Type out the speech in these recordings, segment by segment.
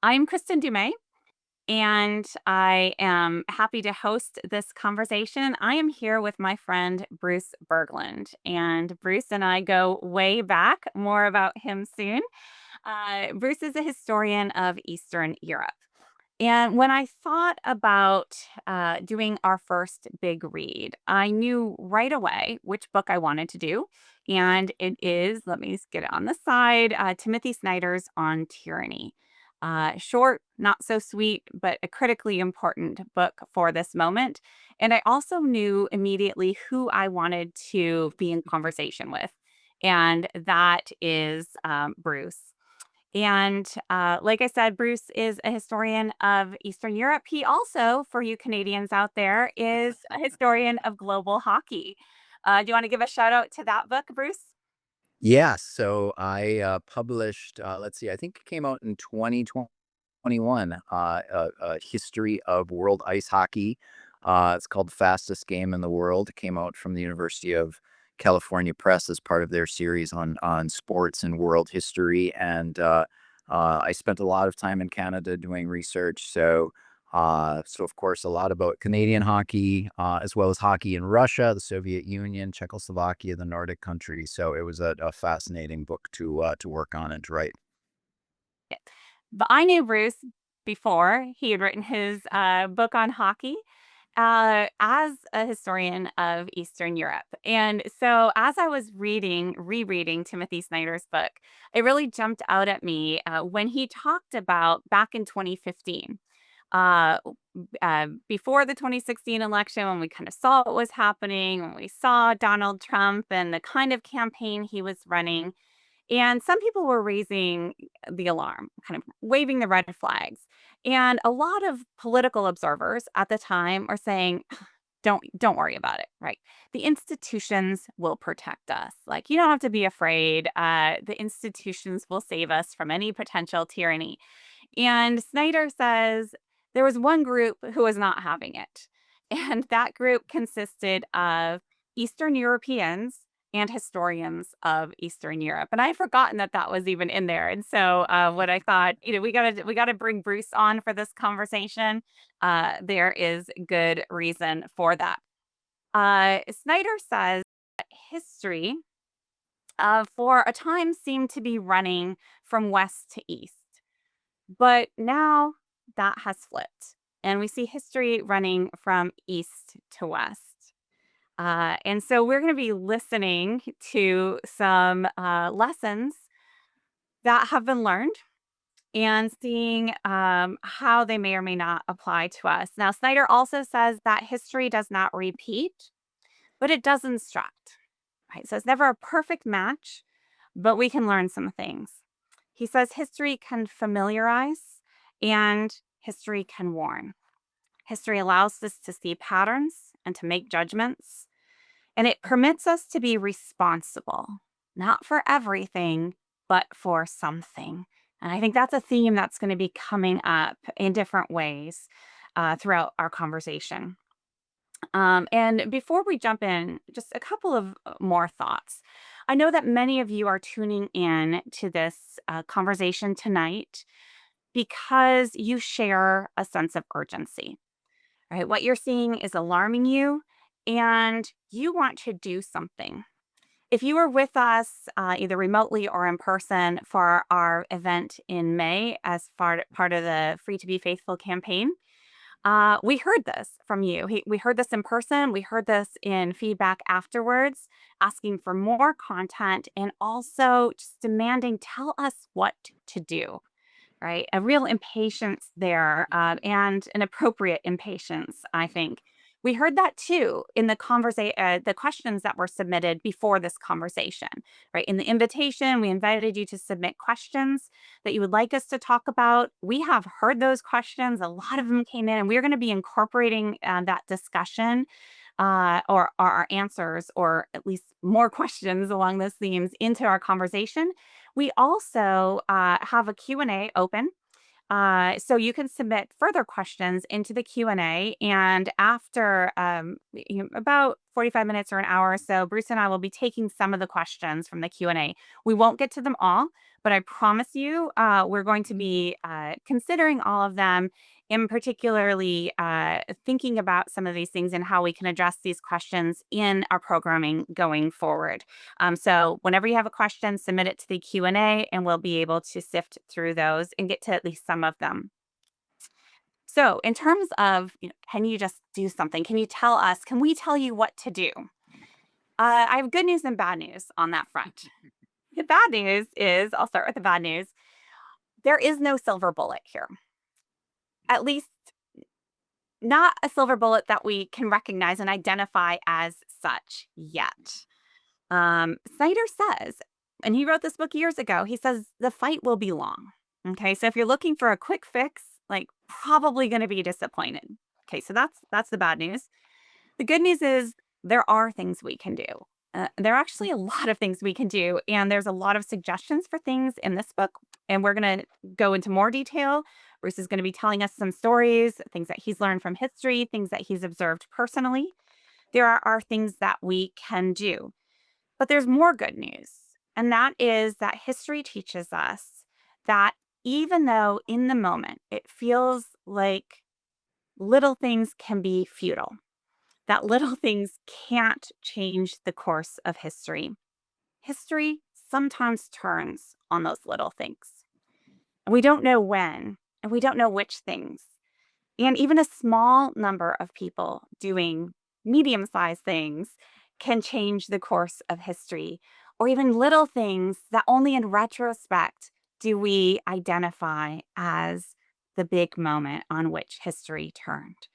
I'm Kristin Du Mez, and I am happy to host this conversation. I am here with my friend Bruce Berglund, and Bruce and I go way back. More about him soon. Bruce is a historian of Eastern Europe. And when I thought about doing our first big read, I knew right away which book I wanted to do. And it is, let me just get it on the side, Timothy Snyder's On Tyranny. Short, not so sweet, but a critically important book for this moment. And I also knew immediately who I wanted to be in conversation with. And that is Bruce. And like I said, Bruce is a historian of Eastern Europe. He also, for you Canadians out there, is a historian of global hockey. Do you want to give a shout out to that book, Bruce? Yeah, so I published, let's see, I think it came out in 2021, a history of world ice hockey. It's called The Fastest Game in the World. It came out from the University of California Press as part of their series on sports and world history. And I spent a lot of time in Canada doing research. So of course, a lot about Canadian hockey, as well as hockey in Russia, the Soviet Union, Czechoslovakia, the Nordic countries. So it was a fascinating book to work on and to write. Yeah. But I knew Bruce before he had written his book on hockey as a historian of Eastern Europe. And so as I was rereading Timothy Snyder's book, it really jumped out at me when he talked about back in 2015. Uh, Before the 2016 election, when we kind of saw what was happening, when we saw Donald Trump and the kind of campaign he was running, and some people were raising the alarm, kind of waving the red flags. And a lot of political observers at the time are saying, don't worry about it, right? The institutions will protect us. Like you don't have to be afraid. The institutions will save us from any potential tyranny. And Snyder says there was one group who was not having it. And that group consisted of Eastern Europeans and historians of Eastern Europe. And I had forgotten that that was even in there. And so, what I thought, we gotta bring Bruce on for this conversation. There is good reason for that. Snyder says that history, for a time, seemed to be running from west to east. But now that has flipped, and we see history running from east to west. And so we're going to be listening to some lessons that have been learned and seeing how they may or may not apply to us. Now, Snyder also says that history does not repeat, but it does instruct. Right? So it's never a perfect match, but we can learn some things. He says history can familiarize and history can warn. History allows us to see patterns and to make judgments, and it permits us to be responsible, not for everything, but for something. And I think that's a theme that's going to be coming up in different ways throughout our conversation. And before we jump in, just a couple of more thoughts. I know that many of you are tuning in to this conversation tonight because you share a sense of urgency, right? What you're seeing is alarming you and you want to do something. If you were with us either remotely or in person for our event in May as part of the Free to Be Faithful campaign, we heard this from you. We heard this in person. We heard this in feedback afterwards, asking for more content and also just demanding, tell us what to do, right? A real impatience there and an appropriate impatience, I think. We heard that too in the questions that were submitted before this conversation, right? In the invitation, we invited you to submit questions that you would like us to talk about. We have heard those questions. A lot of them came in, and we're going to be incorporating that discussion or our answers, or at least more questions along those themes into our conversation. We also have a Q&A open. So you can submit further questions into the Q&A, and after about 45 minutes or an hour or so, Bruce and I will be taking some of the questions from the Q&A. We won't get to them all, but I promise you, we're going to be considering all of them, and particularly thinking about some of these things and how we can address these questions in our programming going forward. So whenever you have a question, submit it to the Q&A, and we'll be able to sift through those and get to at least some of them. So, in terms of, can you just do something? Can you tell us? Can we tell you what to do? I have good news and bad news on that front. The bad news is, I'll start with the bad news. There is no silver bullet here. At least, not a silver bullet that we can recognize and identify as such yet. Snyder says, and he wrote this book years ago, he says the fight will be long. Okay, so if you're looking for a quick fix, like probably going to be disappointed. Okay, so that's the bad news. The good news is there are things we can do. There are actually a lot of things we can do, and there's a lot of suggestions for things in this book, and we're going to go into more detail. Bruce is going to be telling us some stories, things that he's learned from history, things that he's observed personally. There are things that we can do. But there's more good news, and that is that history teaches us that even though in the moment it feels like little things can be futile, that little things can't change the course of history, history sometimes turns on those little things. And we don't know when, and we don't know which things. And even a small number of people doing medium sized things can change the course of history, or even little things that only in retrospect do we identify as the big moment on which history turned.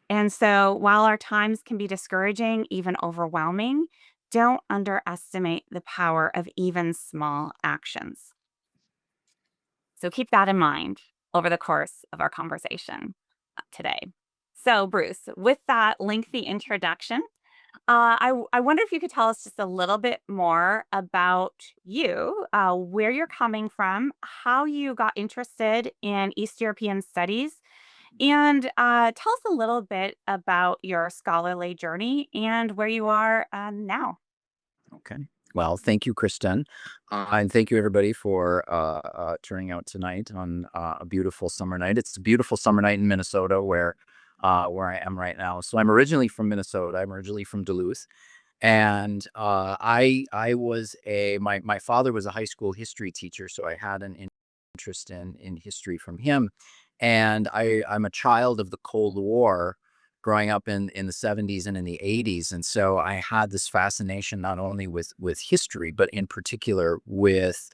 And so while our times can be discouraging, even overwhelming, don't underestimate the power of even small actions. So keep that in mind over the course of our conversation today. So, Bruce, with that lengthy introduction, I wonder if you could tell us just a little bit more about you, where you're coming from, how you got interested in East European studies, and tell us a little bit about your scholarly journey and where you are now. Okay. Well, thank you, Kristen. And thank you, everybody, for turning out tonight on a beautiful summer night. It's a beautiful summer night in Minnesota where I am right now. So I'm originally from Minnesota. I'm originally from Duluth. And I was my father was a high school history teacher, so I had an interest in history from him. And I'm a child of the Cold War, growing up in the 70s and in the 80s, and so I had this fascination not only with history, but in particular with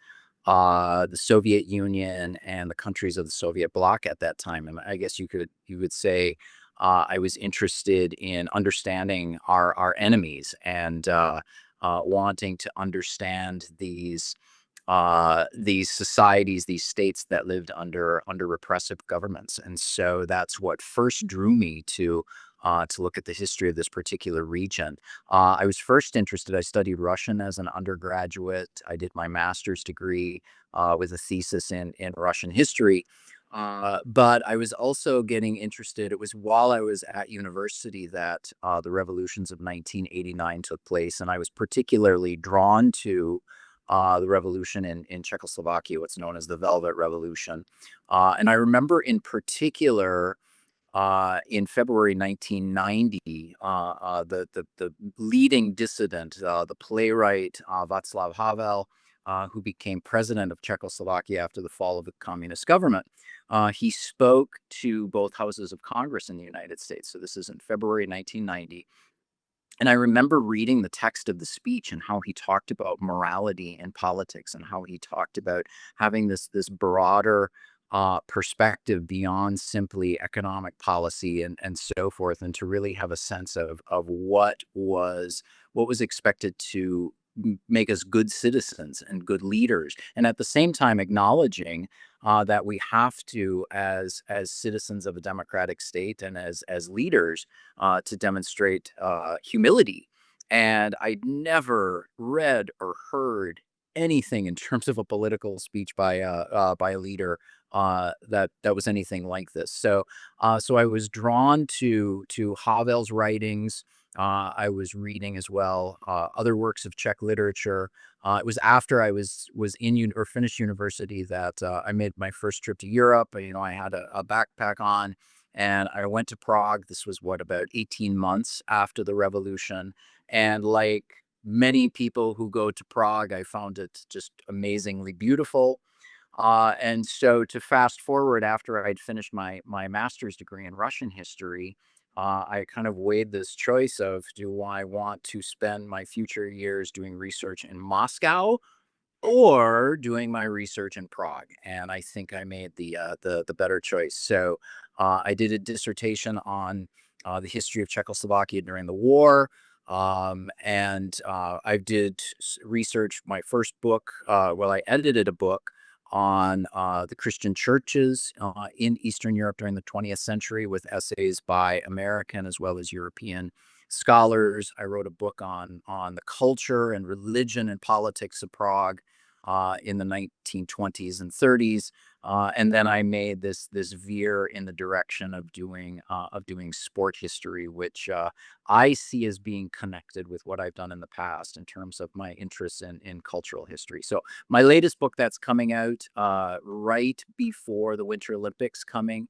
the Soviet Union and the countries of the Soviet bloc at that time. And I guess you would say I was interested in understanding our enemies and wanting to understand these societies, these states that lived under repressive governments. And so that's what first drew me to look at the history of this particular region. I was first interested. I studied Russian as an undergraduate. I did my master's degree with a thesis in Russian history. But I was also getting interested. It was while I was at university that the revolutions of 1989 took place, and I was particularly drawn to the revolution in Czechoslovakia, what's known as the Velvet Revolution. And I remember in particular in February 1990, the leading dissident, the playwright Václav Havel, who became president of Czechoslovakia after the fall of the communist government, he spoke to both houses of Congress in the United States. So this is in February 1990. And I remember reading the text of the speech and how he talked about morality and politics and how he talked about having this broader perspective beyond simply economic policy and so forth, and to really have a sense of what was expected to make us good citizens and good leaders, and at the same time acknowledging that we have to, as citizens of a democratic state and as leaders, to demonstrate humility. And I'd never read or heard anything in terms of a political speech by a leader that was anything like this. So I was drawn to Havel's writings. I was reading as well other works of Czech literature. It was after I was in or finished university that I made my first trip to Europe. I had a backpack on, and I went to Prague. This was what, about 18 months after the revolution, and like many people who go to Prague, I found it just amazingly beautiful. And so to fast forward, after I'd finished my master's degree in Russian history, I kind of weighed this choice of, do I want to spend my future years doing research in Moscow or doing my research in Prague? And I think I made the better choice. So I did a dissertation on the history of Czechoslovakia during the war. And I did research. My first book, well, I edited a book on the Christian churches in Eastern Europe during the 20th century, with essays by American as well as European scholars. I wrote a book on the culture and religion and politics of Prague in the 1920s and 30s. And then I made this veer in the direction of doing sport history, which I see as being connected with what I've done in the past in terms of my interest in cultural history. So my latest book that's coming out right before the Winter Olympics coming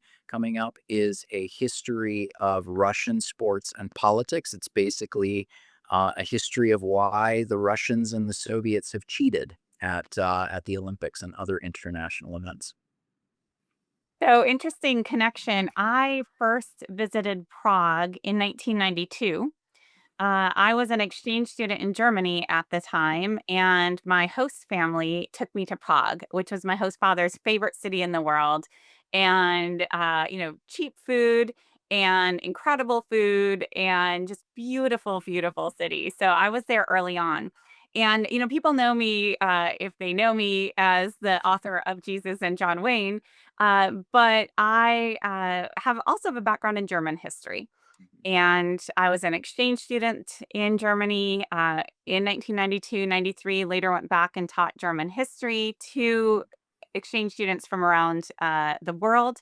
up is a history of Russian sports and politics. It's basically a history of why the Russians and the Soviets have cheated at the Olympics and other international events. So interesting connection. I first visited Prague in 1992. I was an exchange student in Germany at the time, and my host family took me to Prague, which was my host father's favorite city in the world. And, cheap food and incredible food and just beautiful, beautiful city. So I was there early on. And, people know me, if they know me, as the author of Jesus and John Wayne. But I have also have a background in German history. And I was an exchange student in Germany in 1992, 93. Later went back and taught German history to exchange students from around the world.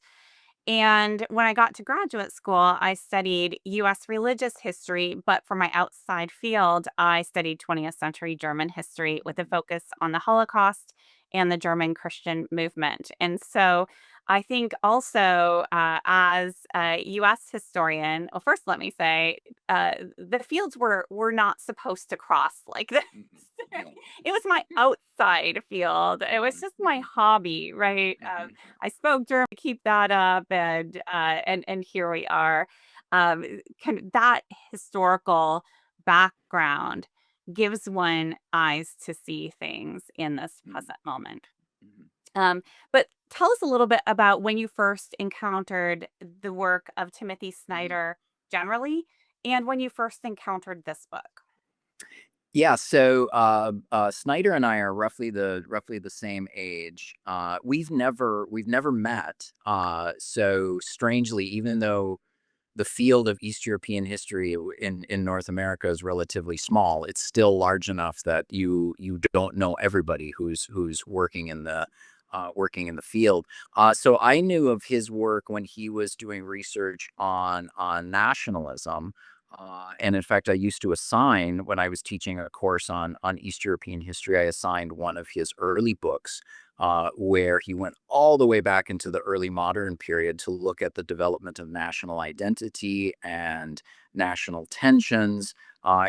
And when I got to graduate school, I studied US religious history, but for my outside field, I studied 20th century German history with a focus on the Holocaust and the German Christian movement. And so I think also, as a US historian, well, first let me say, the fields were not supposed to cross like this. Mhm. No. It was my outside field. It was Mhm, just my mhm, hobby, right? mhm, I spoke German to keep that up, and here we are. Kind of that historical background gives one eyes to see things in this mhm, present moment. mhm. But tell us a little bit about when you first encountered the work of Timothy Mhm. Snyder generally, and when you first encountered this book. Yeah, so Snyder and I are roughly the same age. We've never met. So strangely, even though the field of East European history in North America is relatively small, it's still large enough that you don't know everybody who's working in the field. So I knew of his work when he was doing research on nationalism. And in fact, I used to assign, when I was teaching a course on East European history, I assigned one of his early books, where he went all the way back into the early modern period to look at the development of national identity and national tensions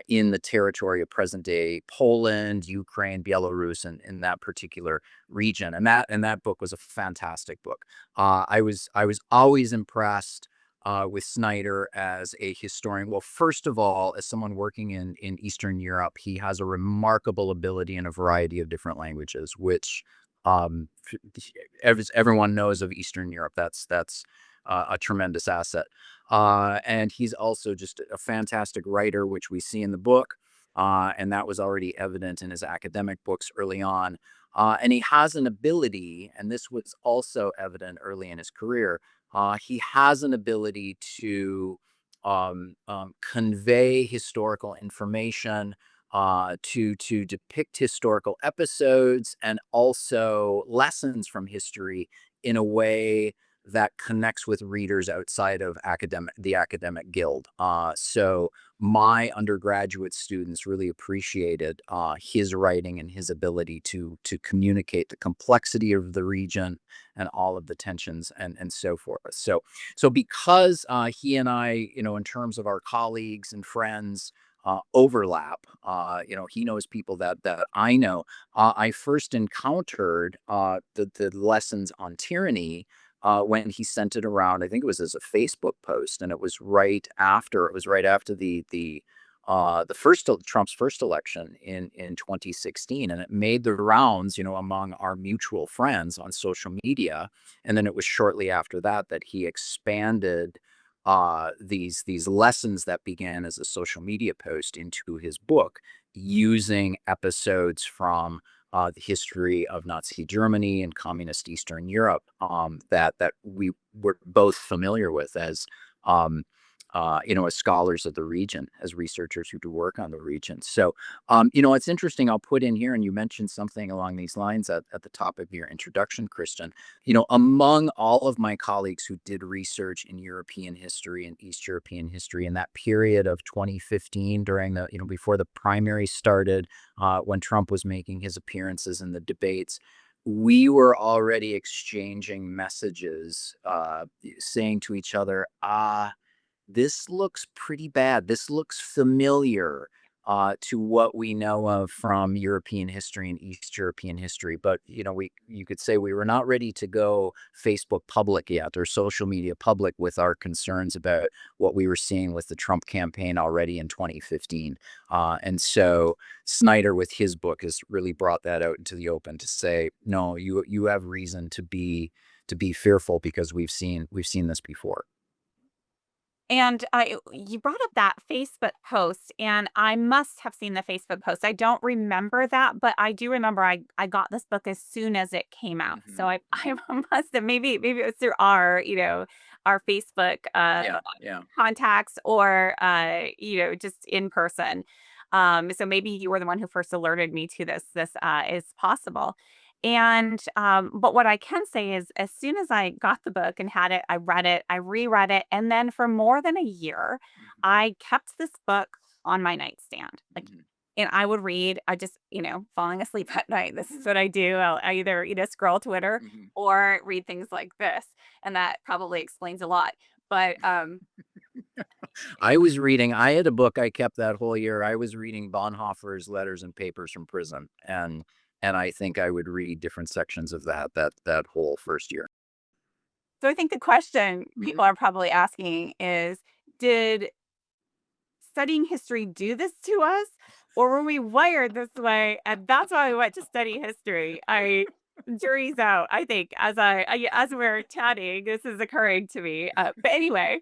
in the territory of present day Poland, Ukraine, Belarus, and in that particular region. And that book was a fantastic book. I was always impressed with Snyder as a historian. Well, first of all, as someone working in Eastern Europe, he has a remarkable ability in a variety of different languages, which as everyone knows of Eastern Europe, that's a tremendous asset. And he's also just a fantastic writer, which we see in the book. And that was already evident in his academic books early on. And he has an ability, and this was also evident early in his career. He has an ability to convey historical information, to depict historical episodes and also lessons from history in a way that connects with readers outside of the academic guild. So my undergraduate students really appreciated his writing and his ability to communicate the complexity of the region and all of the tensions and so forth. So because he and I, in terms of our colleagues and friends, overlap. He knows people that I know. I first encountered the lessons on tyranny when he sent it around. I think it was as a Facebook post, and it was right after. It was right after the first Trump's first election in 2016, and it made the rounds, among our mutual friends on social media. And then it was shortly after that that he expanded these lessons that began as a social media post into his book, using episodes from the history of Nazi Germany and communist Eastern Europe, that we were both familiar with um, as scholars of the region, as researchers who do work on the region. So, it's interesting. I'll put in here, and you mentioned something along these lines at the top of your introduction, Kristen. Among all of my colleagues who did research in European history and East European history in that period of 2015, during before the primary started, when Trump was making his appearances in the debates, we were already exchanging messages, saying to each other, this looks pretty bad. This looks familiar to what we know of from European history and East European history. But you could say we were not ready to go Facebook public yet, or social media public, with our concerns about what we were seeing with the Trump campaign already in 2015. And so Snyder, with his book, has really brought that out into the open to say, no, you have reason to be fearful, because we've seen this before. And you brought up that Facebook post, and I must have seen the Facebook post. I don't remember that, but I do remember I got this book as soon as it came out. So Hmm. I must have, maybe it was through our our Facebook Yeah, yeah. contacts, or just in person. So maybe you were the one who first alerted me to this is possible. And but what I can say is, as soon as I got the book and had it, I read it, I reread it, and then for more than a year, Mhm, I kept this book on my nightstand. Like, mhm, and I would read, I just, falling asleep at night. This is what I do. I either, scroll Twitter mhm. or read things like this. And that probably explains a lot. But I had a book I kept that whole year. I was reading Bonhoeffer's Letters and Papers from Prison, and I think I would read different sections of that whole first year. so I think the question Mhm. people are probably asking is, did studying history do this to us, or were we wired this way? And that's why we went to study history. Jury's out, I think, as we're chatting, this is occurring to me. But anyway,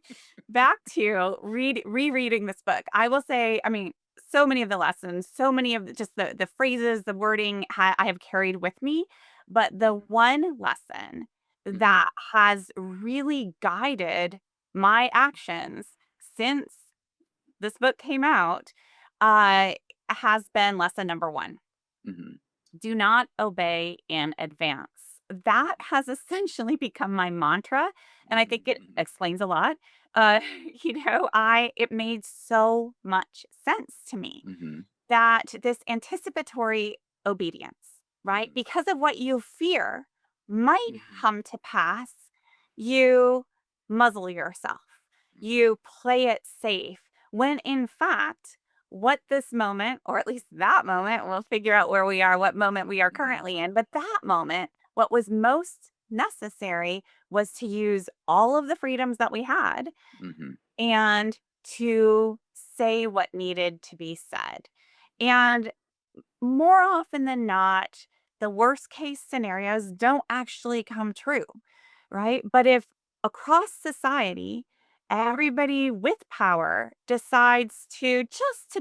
back to rereading this book. I will say, I mean, so many of the lessons, so many of just the phrases, the wording, I have carried with me. But the one lesson Mhm, that has really guided my actions since this book came out, uh, has been lesson number 1. mhm, Do not obey in advance. That has essentially become my mantra, and I think mhm, it mhm, explains a lot. Uh, I it made so much sense to me mhm, that this anticipatory obedience, right? mhm, Because of what you fear might mhm, come to pass, you muzzle yourself. mhm, You play it safe, when in fact, what this moment, or at least that moment, we'll figure out where we are, what moment we are mhm, currently in, but that moment, what was most necessary was to use all of the freedoms that we had mhm, and to say what needed to be said. And more often than not, the worst case scenarios don't actually come true, right? But if across society, everybody with power decides to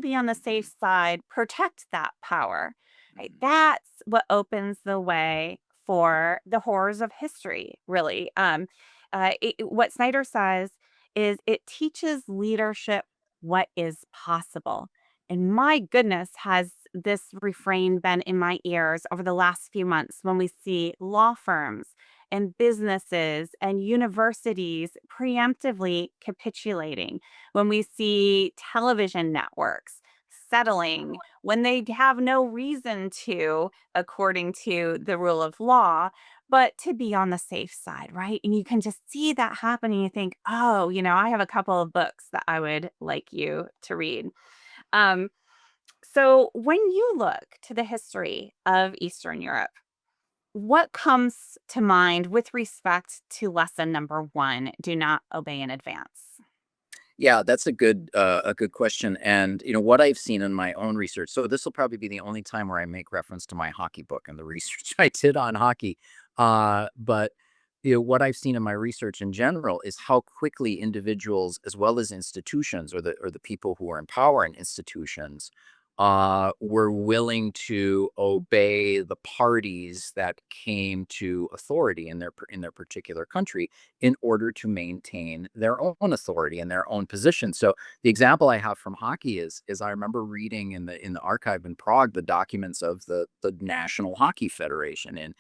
be on the mhm, safe side, protect that power, right? mhm, That's what opens the way for the horrors of history, really. What Snyder says is it teaches leadership what is possible. And my goodness, has this refrain been in my ears over the last few months when we see law firms and businesses and universities preemptively capitulating, when we see television networks settling when they have no reason to, according to the rule of law, but to be on the safe side, right? And you can just see that happening. You think, oh, I have a couple of books that I would like you to read. Um, so, when you look to the history of Eastern Europe, what comes to mind with respect to lesson number one? Do not obey in advance. Yeah, that's a good question. And what I've seen in my own research. So this will probably be the only time where I make reference to my hockey book and the research I did on hockey. But what I've seen in my research in general is how quickly individuals, as well as institutions, or the people who are in power in institutions, were willing to obey the parties that came to authority in their particular country in order to maintain their own authority and their own position. So the example I have from hockey is I remember reading in the archive in Prague the documents of the National Hockey Federation in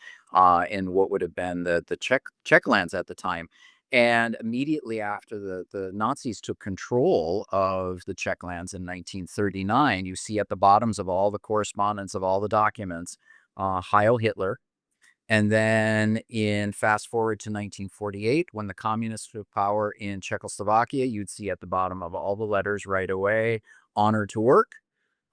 what would have been the Czech lands at the time. And immediately after the Nazis took control of the Czech lands in 1939, you see at the bottoms of all the correspondence of all the documents, Heil Hitler. And then in fast forward to 1948, when the communists took power in Czechoslovakia, you'd see at the bottom of all the letters right away, honor to work.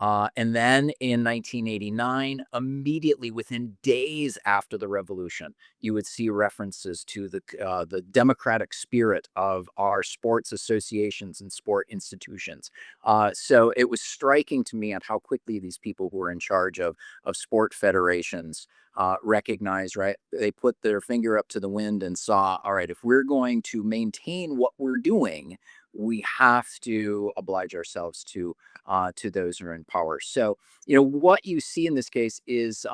And then in 1989, immediately within days after the revolution, you would see references to the democratic spirit of our sports associations and sport institutions. So it was striking to me at how quickly these people who were in charge of sport federations recognized, right? They put their finger up to the wind and saw, all right, if we're going to maintain what we're doing, we have to oblige ourselves to those who are in power. So, what you see in this case is,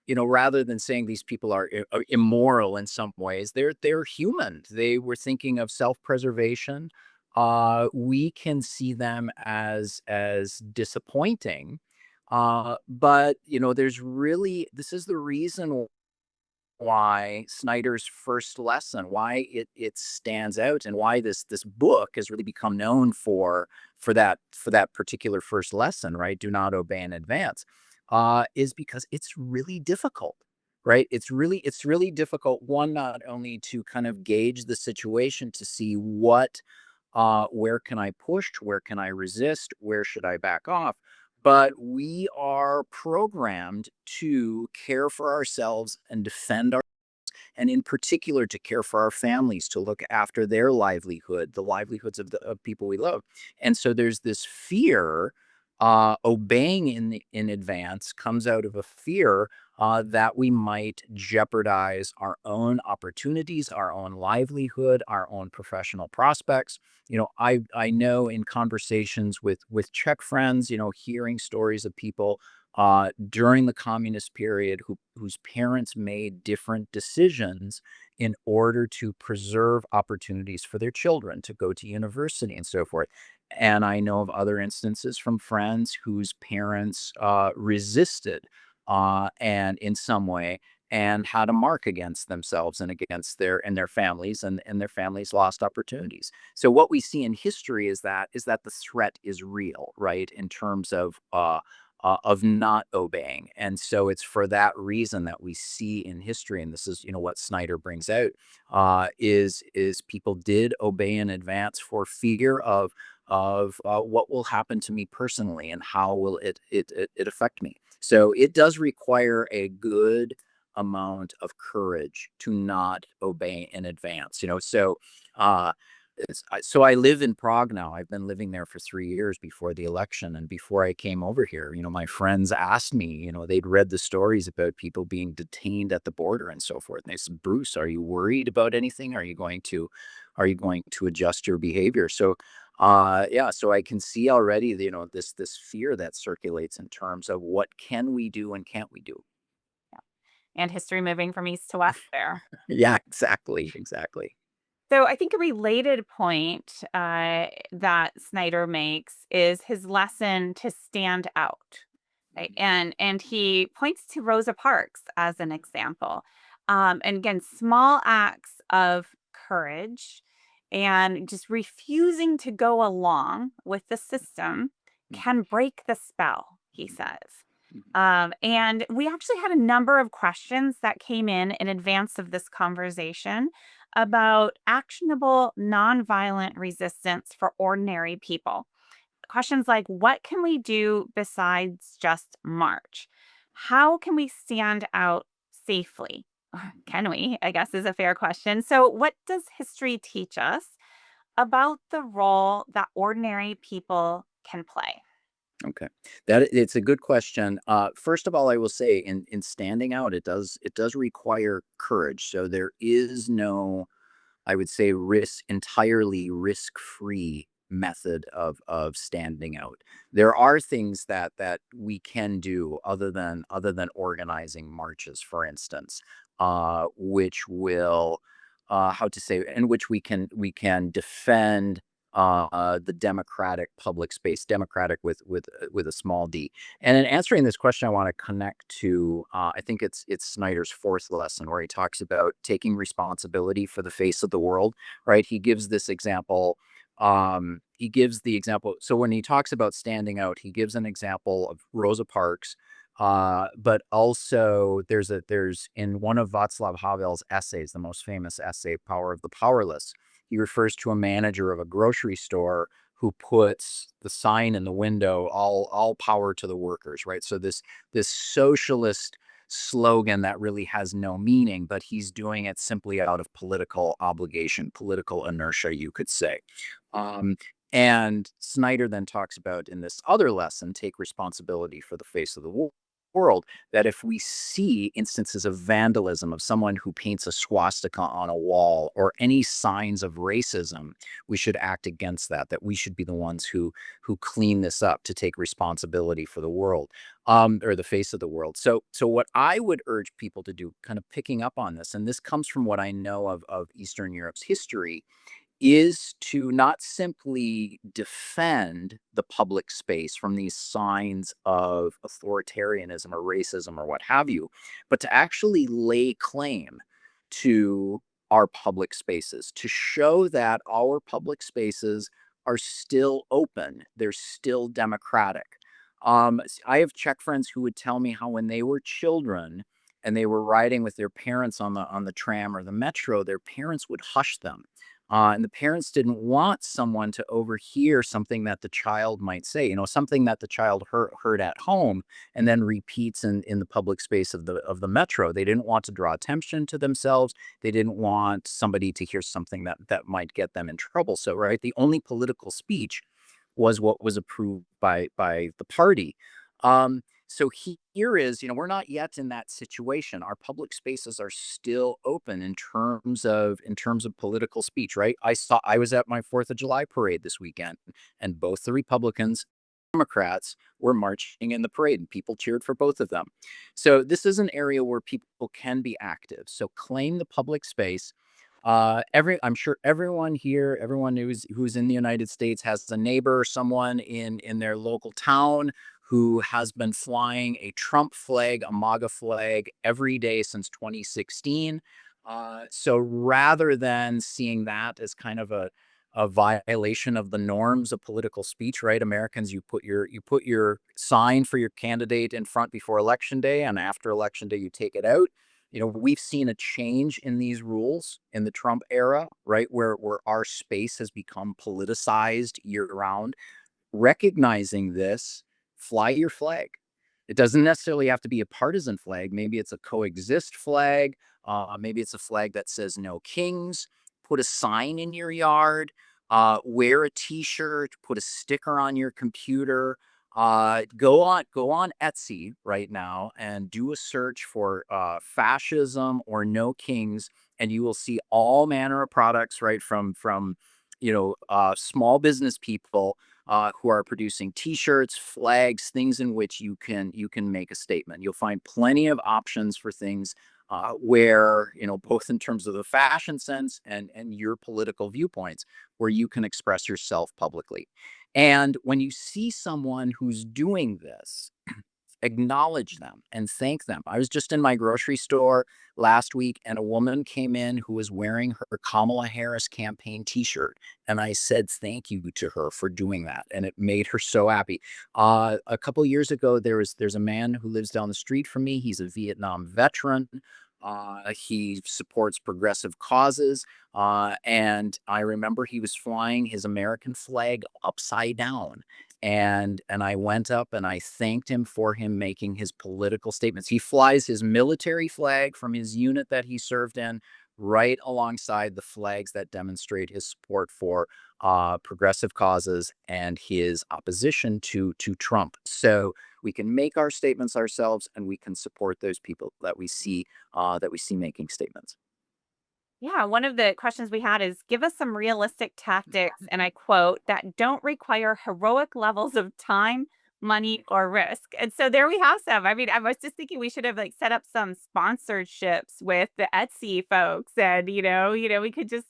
rather than saying these people are immoral in some ways, they're human. They were thinking of self-preservation. We can see them as disappointing, but there's really this is the reason why Snyder's first lesson, why it stands out, and why this book has really become known for that particular first lesson, right? Do not obey in advance, is because it's really difficult, right? It's really difficult. One, not only to kind of gauge the situation to see where can I push, where can I resist, where should I back off, but we are programmed to care for ourselves and defend our and in particular to care for our families, to look after their livelihood, the livelihoods of people we love. And so there's this fear. Obeying in advance comes out of a fear that we might jeopardize our own opportunities, our own livelihood, our own professional prospects. I know in conversations with Czech friends, hearing stories of people during the communist period whose parents made different decisions in order to preserve opportunities for their children to go to university and so forth. And I know of other instances from friends whose parents resisted and in some way and had a mark against themselves and against their families, and their families lost opportunities. So what we see in history is that the threat is real, right? In terms of not obeying. And so it's for that reason that we see in history, and this is what Snyder brings out, is people did obey in advance for fear of what will happen to me personally and how will it affect me. So it does require a good amount of courage to not obey in advance. Uh, so I live in Prague now. I've been living there for 3 years before the election. And before I came over here, my friends asked me, they'd read the stories about people being detained at the border and so forth. And they said, Bruce, are you worried about anything? Are you going to adjust your behavior? So yeah, so I can see already, this fear that circulates in terms of what can we do and can't we do? And history moving from east to west there. Yeah, exactly, exactly. So I think a related point that Snyder makes is his lesson to stand out. Right? And he points to Rosa Parks as an example. And again, small acts of courage and just refusing to go along with the system can break the spell, he says. And we actually had a number of questions that came in advance of this conversation about actionable nonviolent resistance for ordinary people. Questions like, what can we do besides just march? How can we stand out safely? Can we? I guess is a fair question. So, what does history teach us about the role that ordinary people can play? Okay, it's a good question. First of all, I will say in standing out, it does require courage. So there is no, I would say, entirely risk-free method of standing out. There are things that we can do other than organizing marches, for instance, which will, how to say, in which we can defend the democratic public space, democratic with a small d. And in answering this question, I want to connect to I think it's Snyder's fourth lesson where he talks about taking responsibility for the face of the world. Right? He gives this example. He gives the example. So when he talks about standing out, he gives an example of Rosa Parks. But also there's in one of Václav Havel's essays, the most famous essay, Power of the Powerless, he refers to a manager of a grocery store who puts the sign in the window, all power to the workers, right? So this socialist slogan that really has no meaning, but he's doing it simply out of political obligation, political inertia, you could say. Um, and Snyder then talks about in this other lesson, take responsibility for the face of the world, that if we see instances of vandalism, of someone who paints a swastika on a wall or any signs of racism, we should act against that, that we should be the ones who clean this up, to take responsibility for the world, or the face of the world. So what I would urge people to do, kind of picking up on this, and this comes from what I know of Eastern Europe's history, is to not simply defend the public space from these signs of authoritarianism or racism or what have you, but to actually lay claim to our public spaces, to show that our public spaces are still open, they're still democratic. I have Czech friends who would tell me how when they were children and they were riding with their parents on the tram or the metro, their parents would hush them, and the parents didn't want someone to overhear something that the child might say, something that the child heard at home and then repeats in the public space of the metro. They didn't want to draw attention to themselves. They didn't want somebody to hear something that might get them in trouble. So, right, the only political speech was what was approved by the party. So here is, we're not yet in that situation. Our public spaces are still open in terms of political speech, right? I was at my 4th of July parade this weekend, and both the Republicans and Democrats were marching in the parade, and people cheered for both of them. So this is an area where people can be active. So claim the public space. I'm sure everyone here, everyone who's in the United States, has a neighbor or someone in their local town who has been flying a Trump flag, a MAGA flag, every day since 2016. So rather than seeing that as kind of a violation of the norms of political speech, right? Americans, you put your sign for your candidate in front before election day, and after election day you take it out. We've seen a change in these rules in the Trump era, right? Where our space has become politicized year round. Recognizing this, fly your flag. It doesn't necessarily have to be a partisan flag. Maybe it's a coexist flag. Maybe it's a flag that says no kings. Put a sign in your yard. Wear a T-shirt. Put a sticker on your computer. Go on Etsy right now and do a search for fascism or no kings, and you will see all manner of products, right, from small business people who are producing T-shirts, flags, things in which you can make a statement. You'll find plenty of options for things where, both in terms of the fashion sense and your political viewpoints, where you can express yourself publicly. And when you see someone who's doing this, acknowledge them and thank them. I was just in my grocery store last week and a woman came in who was wearing her Kamala Harris campaign t-shirt. And I said thank you to her for doing that. And it made her so happy. A couple years ago, there's a man who lives down the street from me. He's a Vietnam veteran. He supports progressive causes. And I remember he was flying his American flag upside down. And I went up and I thanked him for him making his political statements. He flies his military flag from his unit that he served in right alongside the flags that demonstrate his support for progressive causes and his opposition to Trump. So we can make our statements ourselves, and we can support those people that we see making statements. Yeah, one of the questions we had is give us some realistic tactics, and I quote, that don't require heroic levels of time, money, or risk. And so there we have some. I mean, I was just thinking we should have like set up some sponsorships with the Etsy folks and we could just,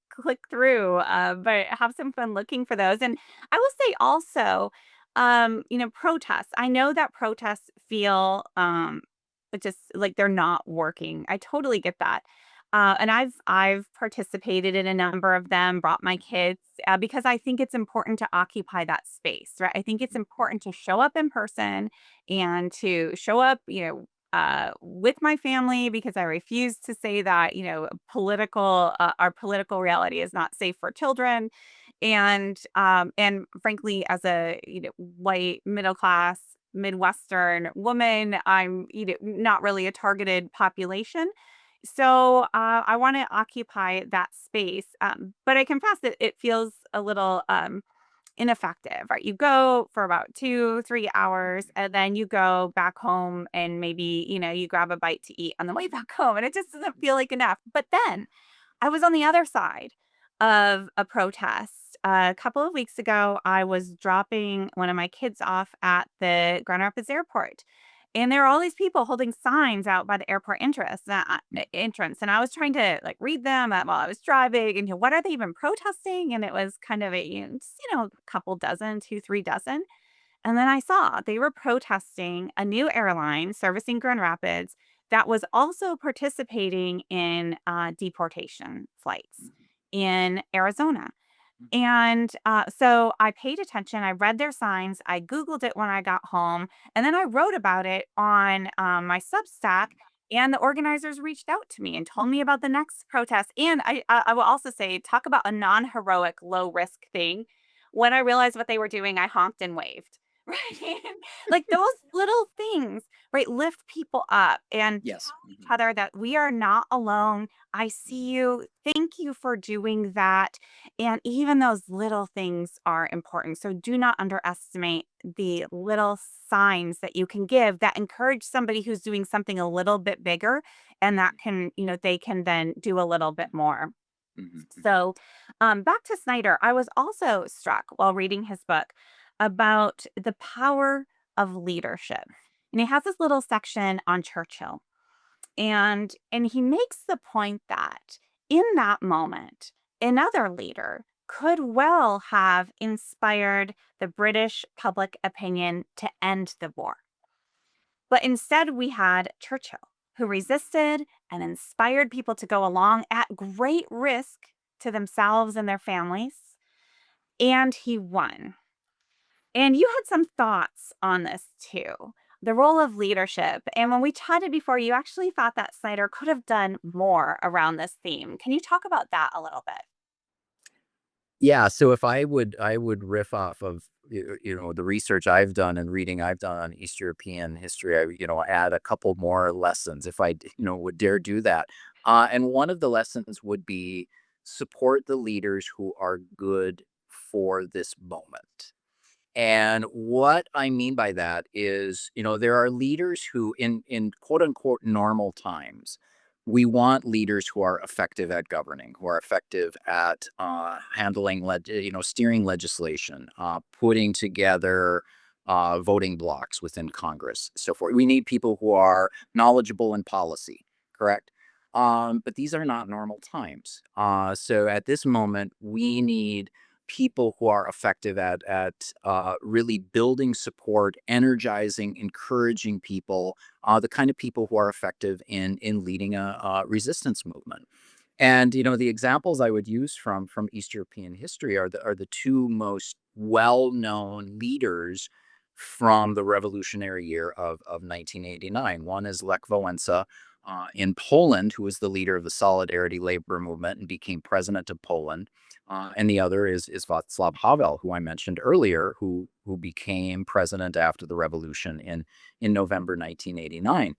click through, but have some fun looking for those. And I will say also, protests. I know that protests feel just like they're not working. I totally get that. And I've participated in a number of them, brought my kids because I think it's important to occupy that space, right? I think it's important to show up in person and to show up, with my family because I refuse to say that our political reality is not safe for children, and frankly, as a white middle class Midwestern woman, I'm not really a targeted population. So I want to occupy that space. But I confess that it feels a little ineffective, right? You go for about 2, 3 hours and then you go back home and maybe, you grab a bite to eat on the way back home. And it just doesn't feel like enough. But then I was on the other side of a protest. A couple of weeks ago, I was dropping one of my kids off at the Grand Rapids airport. And there are all these people holding signs out by the airport entrance. And I was trying to like read them while I was driving. And what are they even protesting? And it was kind of a couple dozen, 2, 3 dozen. And then I saw they were protesting a new airline servicing Grand Rapids that was also participating in deportation flights in Arizona. And so I paid attention. I read their signs. I Googled it when I got home. And then I wrote about it on my Substack. And the organizers reached out to me and told me about the next protest. And I will also say, talk about a non heroic, low risk thing. When I realized what they were doing, I honked and waved. Right. Like those little things, right? Lift people up and Yes. tell each other that we are not alone. I see you. Thank you for doing that. And even those little things are important. So do not underestimate the little signs that you can give that encourage somebody who's doing something a little bit bigger and that they can then do a little bit more. Mhm, mhm. So, back to Snyder, I was also struck while reading his book about the power of leadership. And he has this little section on Churchill. And he makes the point that in that moment, another leader could well have inspired the British public opinion to end the war. But instead, we had Churchill, who resisted and inspired people to go along at great risk to themselves and their families. And he won. And you had some thoughts on this too, the role of leadership. And when we chatted before, you actually thought that Snyder could have done more around this theme. Can you talk about that a little bit? Yeah, so if I would riff off of the research I've done and reading I've done on East European history, add a couple more lessons if would dare do that. And one of the lessons would be support the leaders who are good for this moment. And what I mean by that is, there are leaders who in quote unquote normal times, we want leaders who are effective at governing, who are effective at handling, steering legislation, putting together voting blocks within Congress, so forth. We need people who are knowledgeable in policy, correct? But these are not normal times. So at this moment, we need people who are effective at really building support, energizing, encouraging people, the kind of people who are effective in leading a resistance movement. And the examples I would use from East European history are the two most well-known leaders from the revolutionary year of 1989. One is Lech Wałęsa in Poland, who was the leader of the Solidarity labor movement and became president of Poland. And the other is Václav Havel, who I mentioned earlier, who became president after the revolution in November 1989.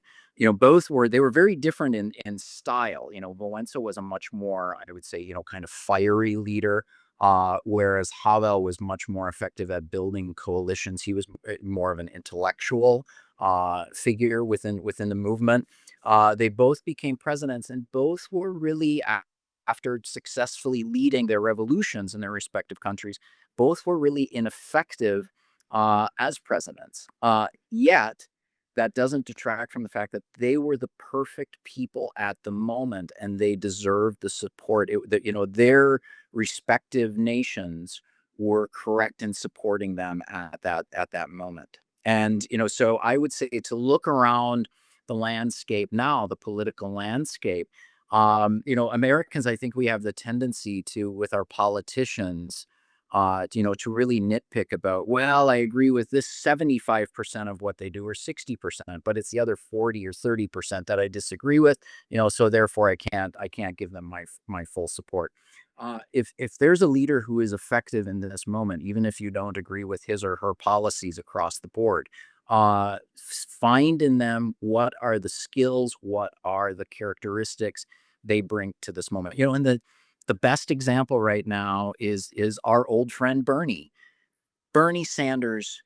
Both were very different in style. Wałęsa was a much more, I would say, kind of fiery leader, whereas Havel was much more effective at building coalitions. He was more of an intellectual figure within the movement. They both became presidents, and both were really after successfully leading their revolutions in their respective countries, both were really ineffective as presidents. Yet that doesn't detract from the fact that they were the perfect people at the moment, and they deserved the support. Their respective nations were correct in supporting them at that moment. And so I would say to look around the landscape now, the political landscape. Americans, I think we have the tendency to, with our politicians, to really nitpick about, well, I agree with this 75% of what they do or 60%, but it's the other 40 or 30% that I disagree with, so therefore I can't give them my full support. If there's a leader who is effective in this moment, even if you don't agree with his or her policies across the board, find in them what are the skills, what are the characteristics they bring to this moment. And the best example right now is our old friend Bernie. Bernie Sanders,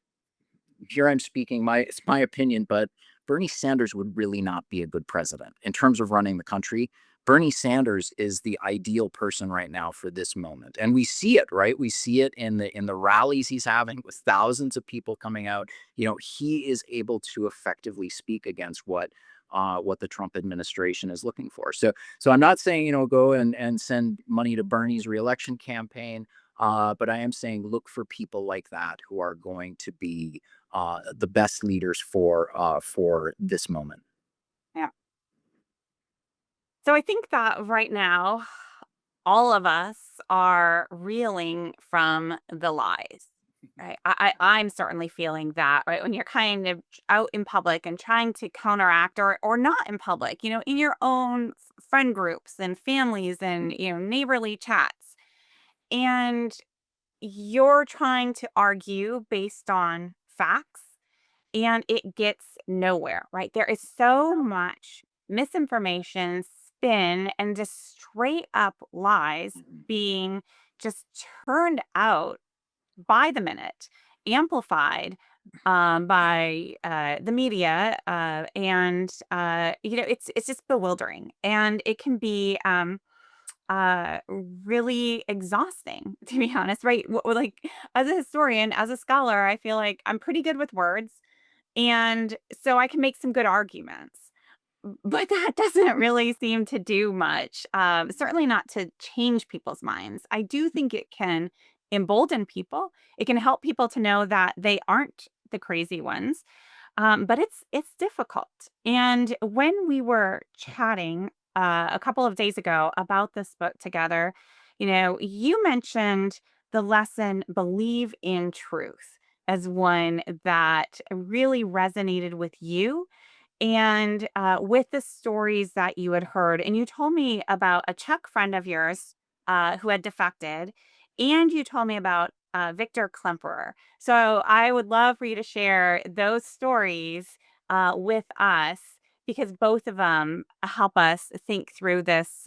here I'm speaking it's my opinion, but Bernie Sanders would really not be a good president in terms of running the country. Bernie Sanders is the ideal person right now for this moment. And we see it, right? We see it in the rallies he's having with thousands of people coming out. He is able to effectively speak against what the Trump administration is looking for. So I'm not saying, go and send money to Bernie's reelection campaign. But I am saying look for people like that who are going to be the best leaders for this moment. Yeah. So I think that right now, all of us are reeling from the lies. Right. I'm certainly feeling that, right? When you're kind of out in public and trying to counteract, or not in public, in your own friend groups and families and, neighborly chats. And you're trying to argue based on facts, and it gets nowhere, right? There is so much misinformation, spin, and just straight up lies being just turned out by the minute, amplified by the media, and it's just bewildering, and it can be really exhausting, to be honest. Right? Like, as a historian, as a scholar, I feel like I'm pretty good with words, and so I can make some good arguments. But that doesn't really seem to do much, certainly not to change people's minds. I do think it can embolden people. It can help people to know that they aren't the crazy ones, but it's difficult. And when we were chatting a couple of days ago about this book together, you mentioned the lesson "Believe in Truth" as one that really resonated with you, and with the stories that you had heard. And you told me about a Czech friend of yours who had defected, and you told me about Victor Klemperer. So I would love for you to share those stories with us, because both of them help us think through this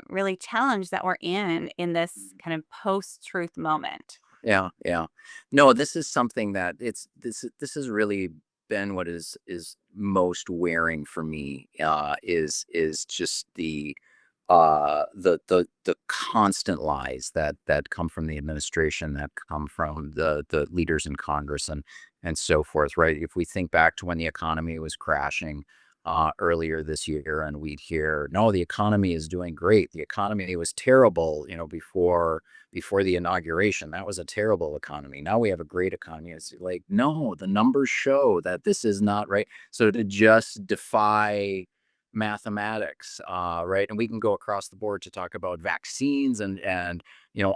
really challenge that we're in this kind of post-truth moment. Yeah, yeah. No, this is something that this has really been what is most wearing for me, is just the constant lies that come from the administration, that come from the leaders in Congress and so forth, right? If we think back to when the economy was crashing, earlier this year, and we'd hear, "No, the economy is doing great. The economy was terrible, before the inauguration. That was a terrible economy. Now we have a great economy." It's like, no, the numbers show that this is not right. So to just defy mathematics, right? And we can go across the board to talk about vaccines and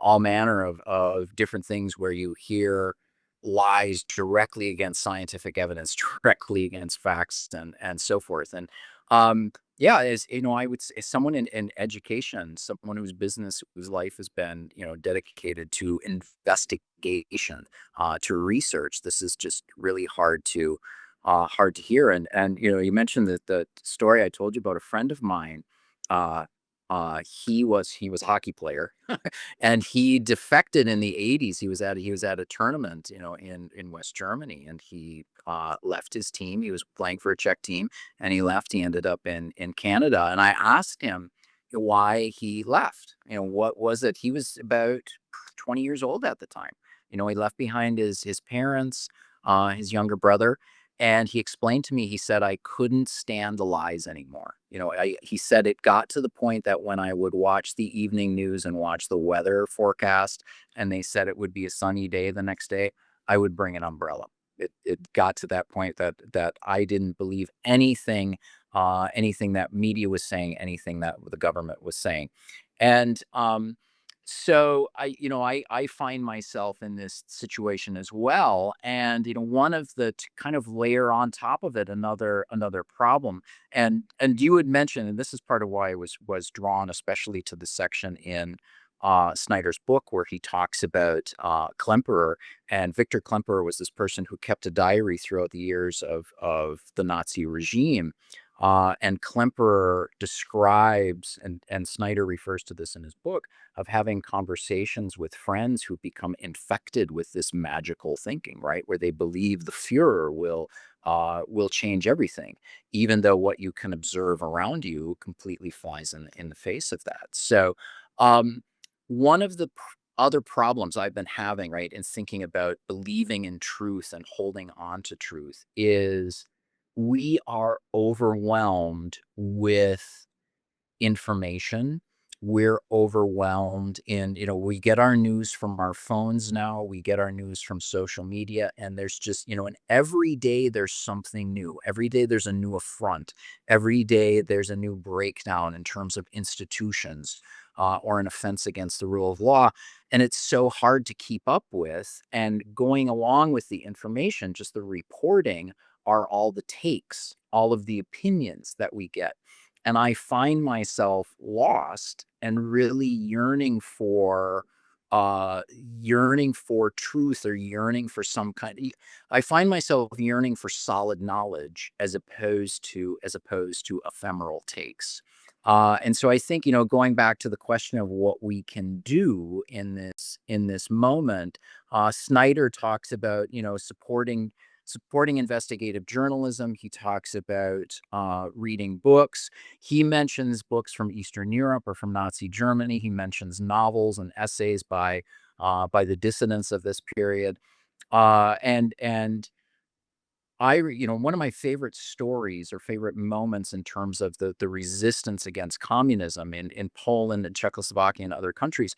all manner of different things where you hear lies directly against scientific evidence, directly against facts, and so forth. And yeah, I would say someone in education, someone whose life has been dedicated to investigation, to research. This is just really hard to hear. And you mentioned that the story I told you about a friend of mine. Uh, he was a hockey player, and he defected in the 80s. He was at a tournament, in West Germany, and he left his team. He was playing for a Czech team, and he left. He ended up in Canada, and I asked him why he left. What was it? He was about 20 years old at the time. He left behind his parents, his younger brother, and he explained to me, he said, "I couldn't stand the lies anymore." He said it got to the point that when I would watch the evening news and watch the weather forecast, and they said it would be a sunny day the next day, I would bring an umbrella. It got to that point that I didn't believe anything that media was saying, anything that the government was saying. And so I find myself in this situation as well. And one of the to kind of layer on top of it another problem. And you had mentioned, and this is part of why I was drawn especially to the section in Snyder's book where he talks about Klemperer. And Victor Klemperer was this person who kept a diary throughout the years of the Nazi regime. And Klemperer describes, and Snyder refers to this in his book, of having conversations with friends who become infected with this magical thinking, right? Where they believe the Führer will change everything, even though what you can observe around you completely flies in the face of that. So, um, one of the other problems I've been having, right, in thinking about believing in truth and holding on to truth is we are overwhelmed with information. We're overwhelmed we get our news from our phones now, we get our news from social media, and there's just, and every day there's something new. Every day there's a new affront. Every day there's a new breakdown in terms of institutions, or an offense against the rule of law. And it's so hard to keep up with. And going along with the information, just the reporting are all the takes, all of the opinions that we get. And I find myself lost and really yearning for truth, or yearning for some I find myself yearning for solid knowledge as opposed to ephemeral takes. And so I think, going back to the question of what we can do in this moment, Snyder talks about, supporting investigative journalism. He talks about reading books. He mentions books from Eastern Europe or from Nazi Germany. He mentions novels and essays by the dissidents of this period. And one of my favorite stories or favorite moments in terms of the resistance against communism in Poland and Czechoslovakia and other countries,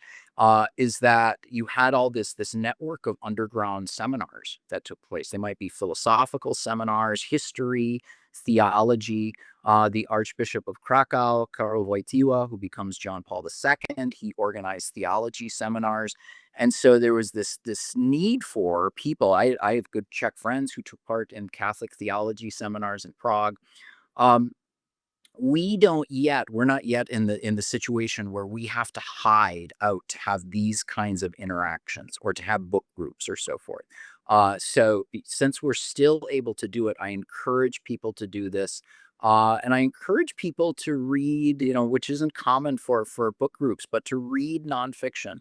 is that you had all this network of underground seminars that took place. They might be philosophical seminars, history, theology. The Archbishop of Krakow, Karol Wojtyła, who becomes John Paul II, he organized theology seminars. And so there was this need for people. I have good Czech friends who took part in Catholic theology seminars in Prague. Um, we're not yet in the situation where we have to hide out to have these kinds of interactions or to have book groups or so forth. So since we're still able to do it, I encourage people to do this. And I encourage people to read, which isn't common for book groups, but to read nonfiction,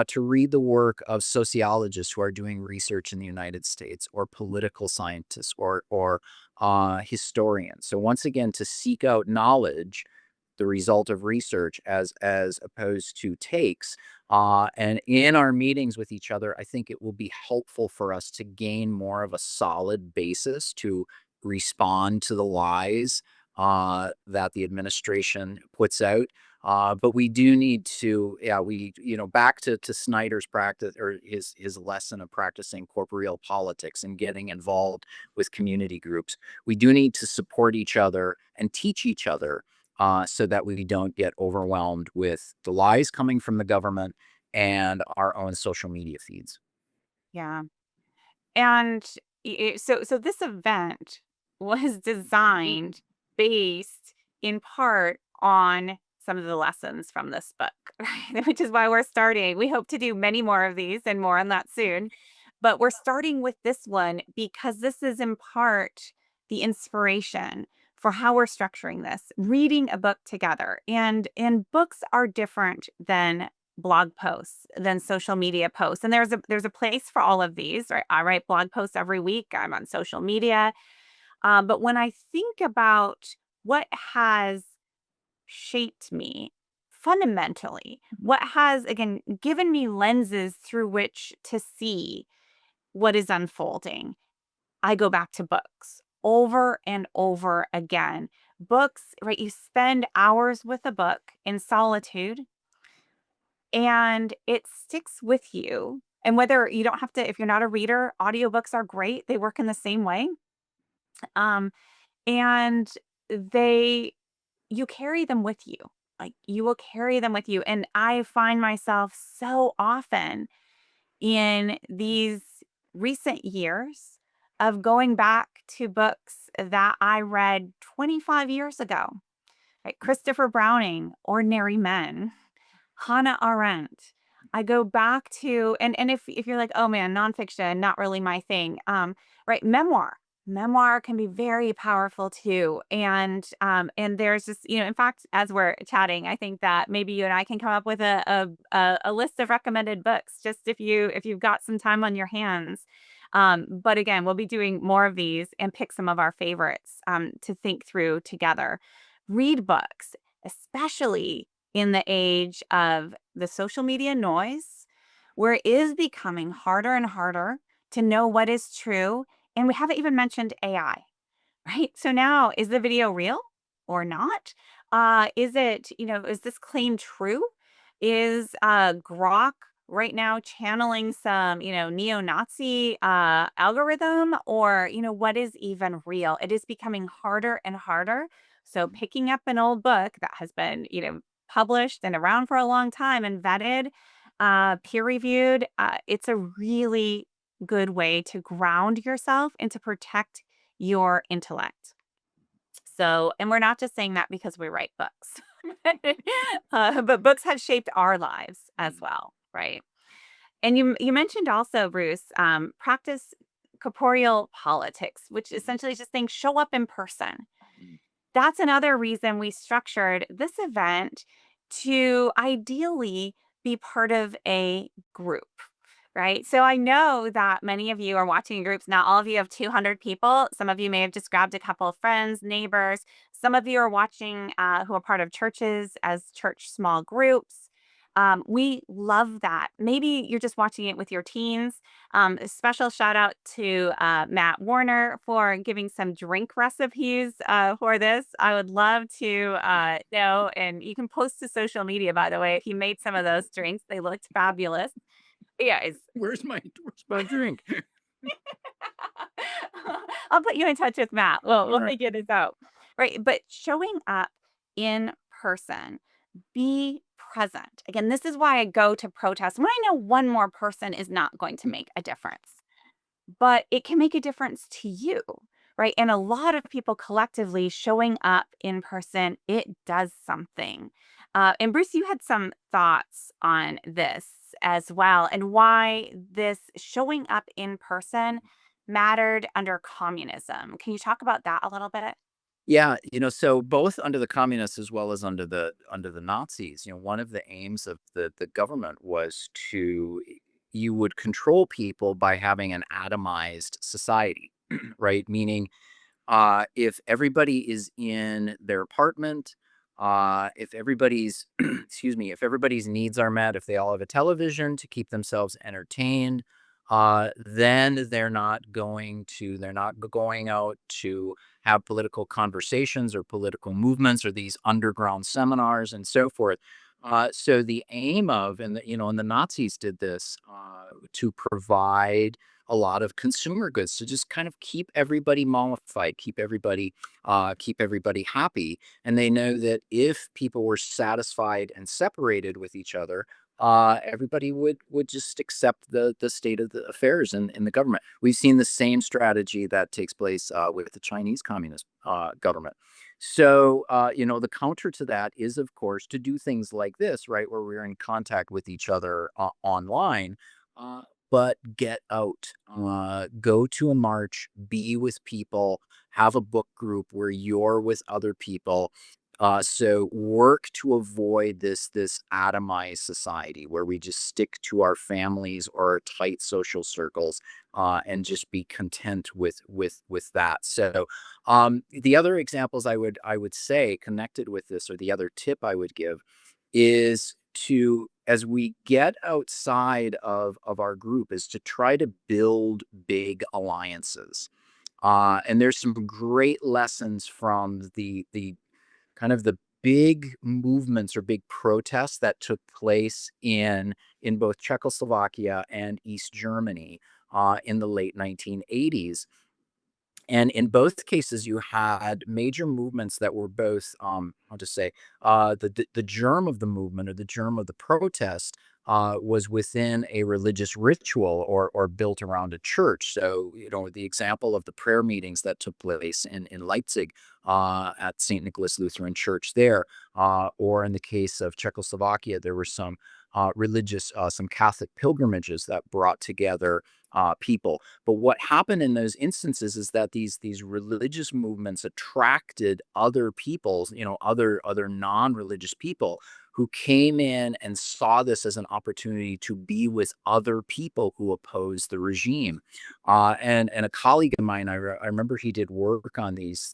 to read the work of sociologists who are doing research in the United States, or political scientists, or historians. So once again, to seek out knowledge, the result of research, as opposed to takes. And in our meetings with each other, I think it will be helpful for us to gain more of a solid basis to respond to the lies, that the administration puts out. But we do need to, yeah, back to Snyder's practice, or his lesson of practicing corporeal politics and getting involved with community groups. We do need to support each other and teach each other, so that we don't get overwhelmed with the lies coming from the government and our own social media feeds. Yeah. And so this event was designed based in part on some of the lessons from this book, right? Which is why we're starting. We hope to do many more of these and more on that soon. But we're starting with this one because this is in part the inspiration for how we're structuring this, reading a book together. And books are different than blog posts, than social media posts. And there's a place for all of these, right? I write blog posts every week. I'm on social media. But when I think about what has shaped me fundamentally, what has, again, given me lenses through which to see what is unfolding, I go back to books over and over again. Books, right? You spend hours with a book in solitude and it sticks with you. And whether you don't have to, if you're not a reader, audiobooks are great. They work in the same way. Um, and they, you carry them with you. Like you will carry them with you. And I find myself so often in these recent years of going back to books that I read 25 years ago, right? Christopher Browning, Ordinary Men, Hannah Arendt. I go back to, and if you're like, oh man, nonfiction, not really my thing. Right, memoir. Memoir can be very powerful too. And there's just, in fact, as we're chatting, I think that maybe you and I can come up with a list of recommended books, just if you've got some time on your hands. But again, we'll be doing more of these and pick some of our favorites to think through together. Read books, especially in the age of the social media noise, where it is becoming harder and harder to know what is true. And we haven't even mentioned AI, right? So now, is the video real or not? Is this claim true? Is Grok right now channeling some, neo-Nazi algorithm, or, what is even real? It is becoming harder and harder. So picking up an old book that has been, published and around for a long time and vetted, peer reviewed, it's a really good way to ground yourself and to protect your intellect. So, and we're not just saying that because we write books, but books have shaped our lives as well, right? And you mentioned also, Bruce, practice corporeal politics, which essentially is just saying show up in person. That's another reason we structured this event to ideally be part of a group, right? So I know that many of you are watching in groups. Not all of you have 200 people. Some of you may have just grabbed a couple of friends, neighbors. Some of you are watching who are part of churches as church small groups. We love that. Maybe you're just watching it with your teens. A special shout out to Matt Warner for giving some drink recipes for this. I would love to know, and you can post to social media, by the way, if you made some of those drinks. They looked fabulous. Yeah, it's Where's my drink? I'll put you in touch with Matt. We'll Alright. figure this out. Right. But showing up in person, be present. Again, this is why I go to protests when I know one more person is not going to make a difference, but it can make a difference to you, right? And a lot of people collectively showing up in person, it does something. And Bruce, you had some thoughts on this as well, and why this showing up in person mattered under communism. Can you talk about that a little bit? Yeah, so both under the communists as well as under the Nazis, one of the aims of the government was to you would control people by having an atomized society, right? Meaning, if everybody is in their apartment, if everybody's excuse me, if everybody's needs are met, if they all have a television to keep themselves entertained, then they're not going out to have political conversations or political movements or these underground seminars and so forth. So the aim of, and the Nazis did this to provide a lot of consumer goods to just kind of keep everybody mollified, keep everybody happy. And they know that if people were satisfied and separated with each other, everybody would just accept the state of the affairs in the government. We've seen the same strategy that takes place with the Chinese Communist government. So, the counter to that is, of course, to do things like this, right, where we're in contact with each other online, uh, but get out, go to a march, be with people, have a book group where you're with other people. So work to avoid this atomized society where we just stick to our families or our tight social circles, and just be content with that. So the other examples I would say connected with this, or the other tip I would give, is to, as we get outside of our group, is to try to build big alliances. And there's some great lessons from the kind of the big movements or big protests that took place in both Czechoslovakia and East Germany in the late 1980s. And in both cases, you had major movements that were both, I'll just say, the germ of the movement, or the germ of the protest, was within a religious ritual, or built around a church. So, the example of the prayer meetings that took place in Leipzig at St. Nicholas Lutheran Church there, or in the case of Czechoslovakia, there were some Catholic pilgrimages that brought together people. But what happened in those instances is that these religious movements attracted other peoples, other non-religious people who came in and saw this as an opportunity to be with other people who oppose the regime. And a colleague of mine, I remember he did work on these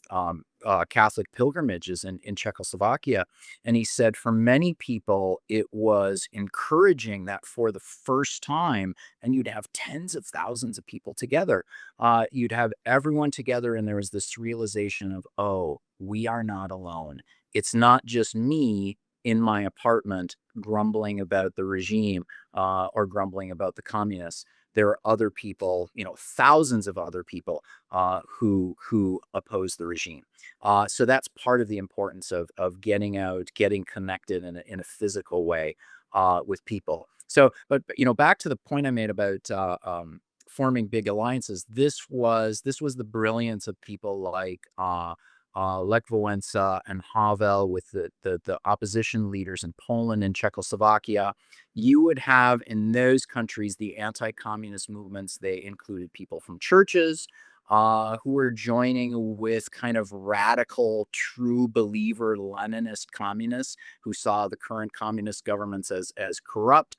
Catholic pilgrimages in Czechoslovakia, and he said for many people it was encouraging that for the first time, and you'd have tens of thousands of people together. You'd have everyone together, and there was this realization of, oh, we are not alone. It's not just me in my apartment grumbling about the regime, or grumbling about the communists. There are other people, thousands of other people who oppose the regime. So that's part of the importance of getting out, getting connected in a physical way with people. So, but back to the point I made about forming big alliances. This was the brilliance of people like Lech Wałęsa and Havel, with the opposition leaders in Poland and Czechoslovakia. You would have in those countries the anti-communist movements. They included people from churches, who were joining with kind of radical, true believer Leninist communists who saw the current communist governments as corrupt.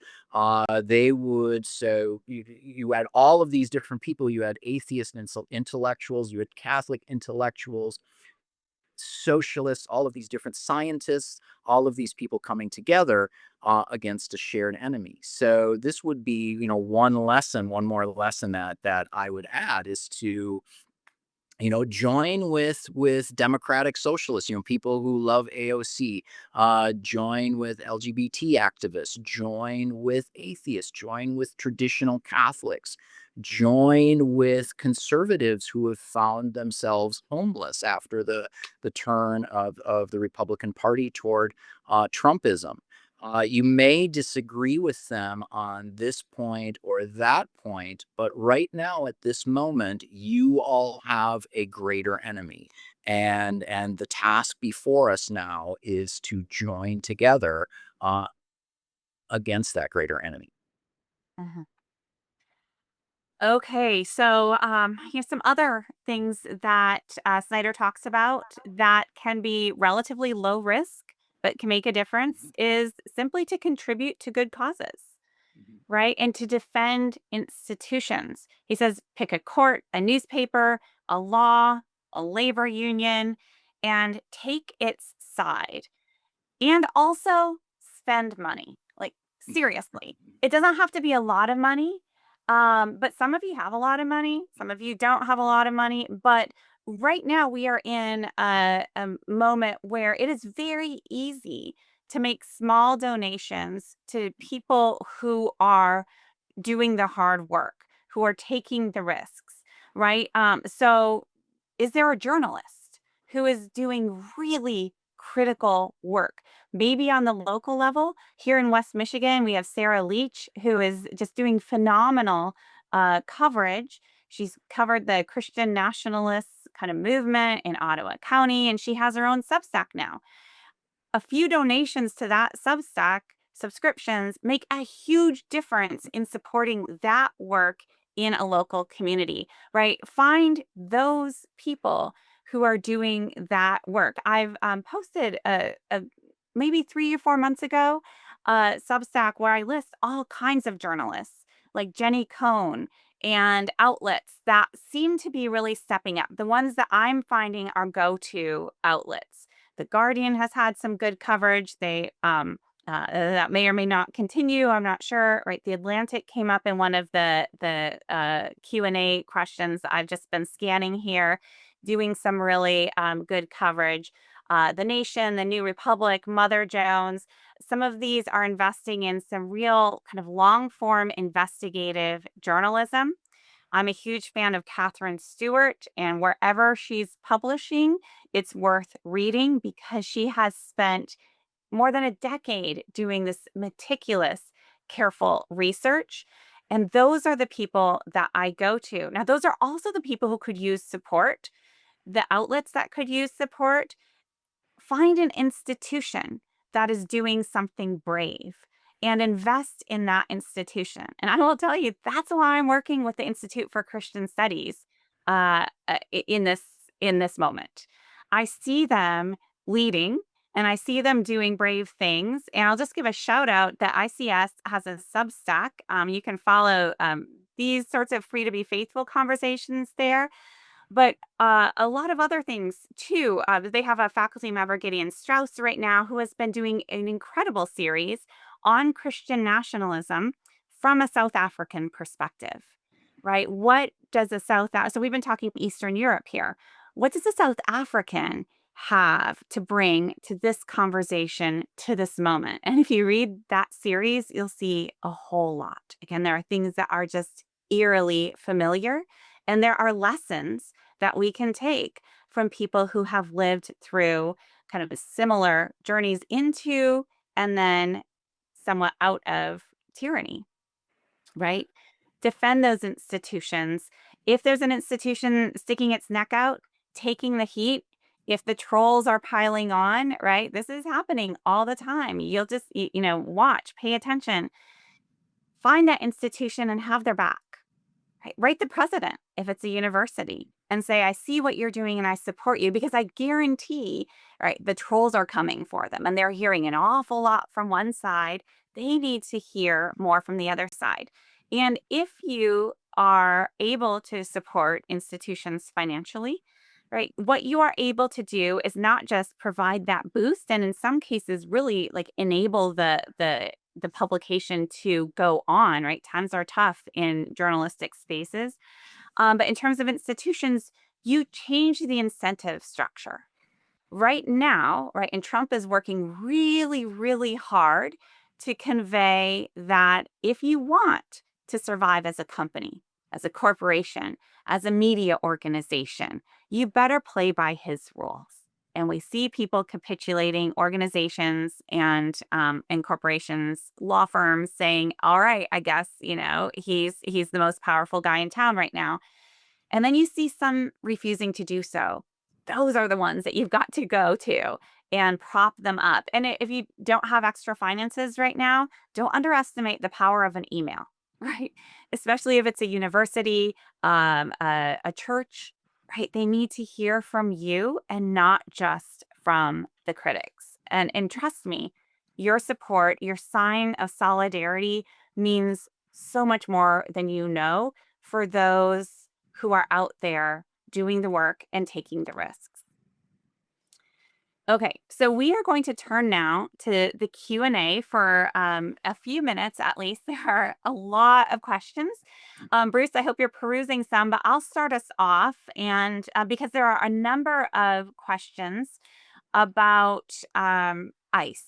They would so you had all of these different people. You had atheist intellectuals, you had Catholic intellectuals, socialists, all of these different scientists, all of these people coming together against a shared enemy. So this would be, one more lesson that I would add is to, join with democratic socialists, people who love AOC, join with LGBT activists, join with atheists, join with traditional Catholics, join with conservatives who have found themselves homeless after the turn of the Republican Party toward Trumpism. You may disagree with them on this point or that point, but right now at this moment, you all have a greater enemy. And the task before us now is to join together uh, against that greater enemy. Mhm. Okay, so here's some other things that Snyder talks about that can be relatively low risk but can make a difference is simply to contribute to good causes, Mhm. right? And to defend institutions. He says pick a court, a newspaper, a law, a labor union, and take its side. And also spend money. Like, seriously, it doesn't have to be a lot of money. But some of you have a lot of money, some of you don't have a lot of money. But right now, we are in a moment where it is very easy to make small donations to people who are doing the hard work, who are taking the risks, right? So is there a journalist who is doing really critical work? Maybe on the local level, here in West Michigan, we have Sarah Leach, who is just doing phenomenal coverage. She's covered the Christian nationalists kind of movement in Ottawa County, and she has her own Substack now. A few donations to that Substack subscriptions make a huge difference in supporting that work in a local community, right? Find those people who are doing that work. I've posted a maybe 3 or 4 months ago Substack where I list all kinds of journalists like Jenny Cohn and outlets that seem to be really stepping up. The ones that I'm finding are go-to outlets. The Guardian has had some good coverage. That may or may not continue. I'm not sure. Right, The Atlantic came up in one of the Q&A questions that I've just been scanning here, doing some really good coverage. The Nation, the New Republic, Mother Jones. Some of these are investing in some real kind of long form investigative journalism. I'm a huge fan of Catherine Stewart, and wherever she's publishing, it's worth reading because she has spent more than a decade doing this meticulous, careful research. And those are the people that I go to. Now, those are also the people who could use support, the outlets that could use support. Find an institution that is doing something brave and invest in that institution. And I will tell you, that's why I'm working with the Institute for Christian Studies in this moment. I see them leading and I see them doing brave things. And I'll just give a shout out that ICS has a Substack. You can follow these sorts of free to be faithful conversations there, but a lot of other things too. They have a faculty member, Gideon Strauss, right now, who has been doing an incredible series on Christian nationalism from a South African perspective, right? What does a so we've been talking Eastern Europe here. What does a South African have to bring to this conversation, to this moment? And if you read that series, you'll see a whole lot. Again, there are things that are just eerily familiar, and there are lessons that we can take from people who have lived through kind of similar journeys into and then somewhat out of tyranny, right? Defend those institutions. If there's an institution sticking its neck out, taking the heat, if the trolls are piling on, right? This is happening all the time. You'll just, watch, pay attention, find that institution and have their back. Right? Write the president if it's a university and say, I see what you're doing and I support you, because I guarantee, right, the trolls are coming for them and they're hearing an awful lot from one side. They need to hear more from the other side. And if you are able to support institutions financially, right, what you are able to do is not just provide that boost and in some cases really like enable the publication to go on, right? Times are tough in journalistic spaces. But in terms of institutions, you change the incentive structure. Right now, right, and Trump is working really, really hard to convey that if you want to survive as a company, as a corporation, as a media organization, you better play by his rules. And we see people capitulating, organizations and corporations, law firms saying, "All right, I guess he's the most powerful guy in town right now." And then you see some refusing to do so. Those are the ones that you've got to go to and prop them up. And if you don't have extra finances right now, don't underestimate the power of an email, right? Especially if it's a university, a church, right? They need to hear from you and not just from the critics. And trust me, your support, your sign of solidarity means so much more than you know for those who are out there doing the work and taking the risks. Okay, so we are going to turn now to the Q&A for a few minutes at least. There are a lot of questions. Bruce, I hope you're perusing some, but I'll start us off. And because there are a number of questions about ICE.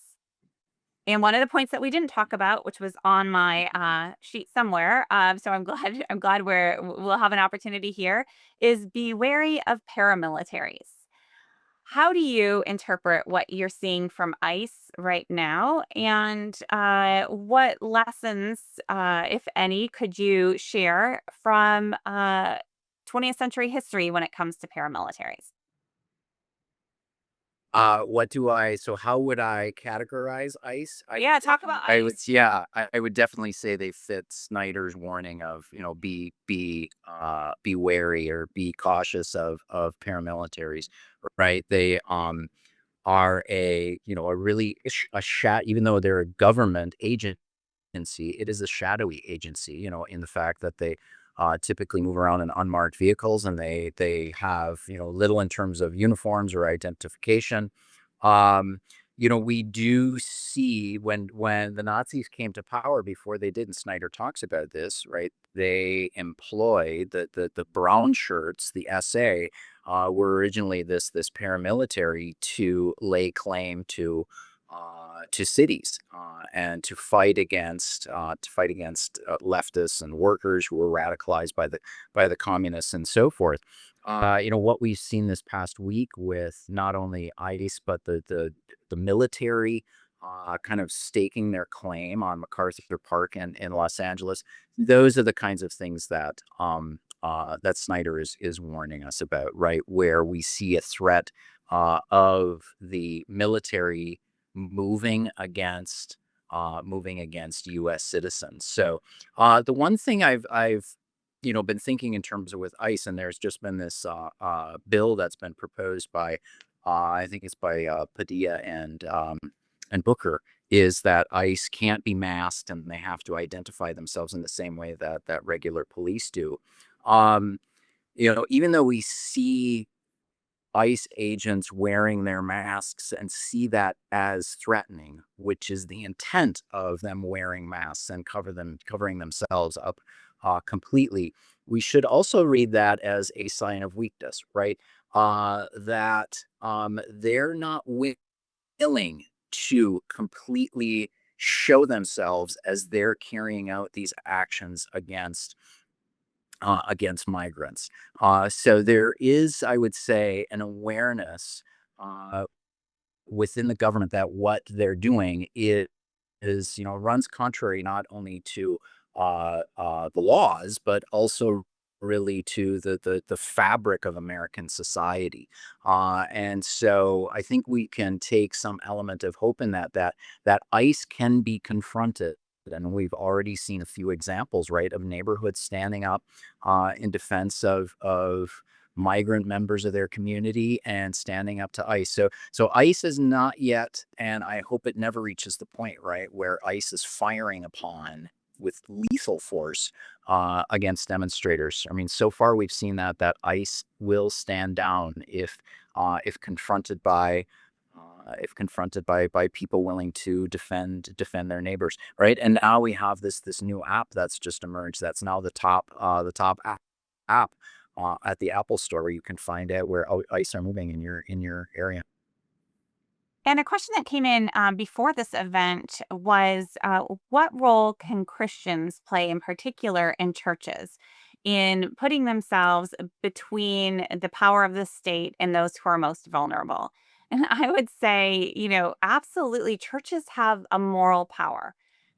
And one of the points that we didn't talk about, which was on my sheet somewhere, so I'm glad we'll have an opportunity here, is be wary of paramilitaries. How do you interpret what you're seeing from ICE right now? And what lessons, if any, could you share from 20th century history when it comes to paramilitaries? What do I so how would I categorize ICE? Yeah, talk about I would ICE. yeah, I would definitely say they fit Snyder's warning of, be wary or be cautious of paramilitaries, right? They are a really a even though they're a government agency, it is a shadowy agency, in the fact that they typically move around in unmarked vehicles, and they have little in terms of uniforms or identification. Um, we do see when the Nazis came to power before they did, and Snyder talks about this, right? They employed the brown shirts, the SA, were originally this paramilitary to lay claim to cities, and to fight against leftists and workers who were radicalized by the communists and so forth. What we've seen this past week with not only ICE but the military kind of staking their claim on MacArthur Park and in Los Angeles. Those are the kinds of things that Snyder is warning us about, right? Where we see a threat of the military moving against U.S. citizens. So the one thing I've been thinking in terms of with ICE, and there's just been this bill that's been proposed by I think it's by Padilla and Booker, is that ICE can't be masked and they have to identify themselves in the same way that regular police do. Um, even though we see ICE agents wearing their masks and see that as threatening, which is the intent of them wearing masks and covering themselves up completely. We should also read that as a sign of weakness, right? That they're not willing to completely show themselves as they're carrying out these actions against migrants. So there is, I would say, an awareness uh, within the government that what they're doing runs contrary not only to the laws, but also really to the fabric of American society. And so I think we can take some element of hope in that ICE can be confronted. And we've already seen a few examples, right, of neighborhoods standing up in defense of migrant members of their community and standing up to ICE. So ICE is not yet, and I hope it never reaches the point, right, where ICE is firing upon with lethal force against demonstrators. I mean, so far we've seen that ICE will stand down if confronted by people willing to defend their neighbors, right? And now we have this new app that's just emerged. That's now the top app at the Apple Store, where you can find out where ICE are moving in your area. And a question that came in before this event was what role can Christians play in particular in churches in putting themselves between the power of the state and those who are most vulnerable? And I would say, absolutely, churches have a moral power.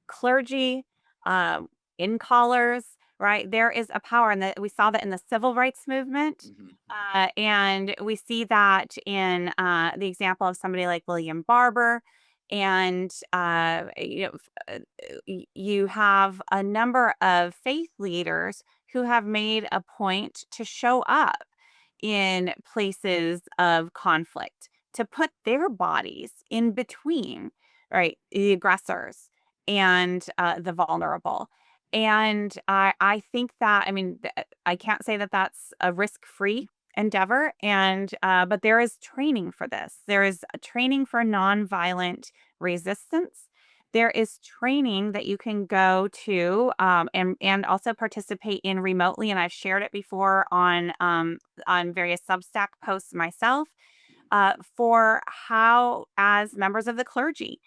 Clergy, uh, in callers, right? There is a power, and that we saw that in the civil rights movement. Mhm. And we see that in the example of somebody like William Barber. And, you have a number of faith leaders who have made a point to show up in places of conflict, to put their bodies in between, right, the aggressors and the vulnerable. And I think that, I mean, I can't say that that's a risk free endeavor, and but there is training for this. There is a training for nonviolent resistance. There is training that you can go to, and also participate in remotely. And I've shared it before on various Substack posts myself, for how, as members of the clergy,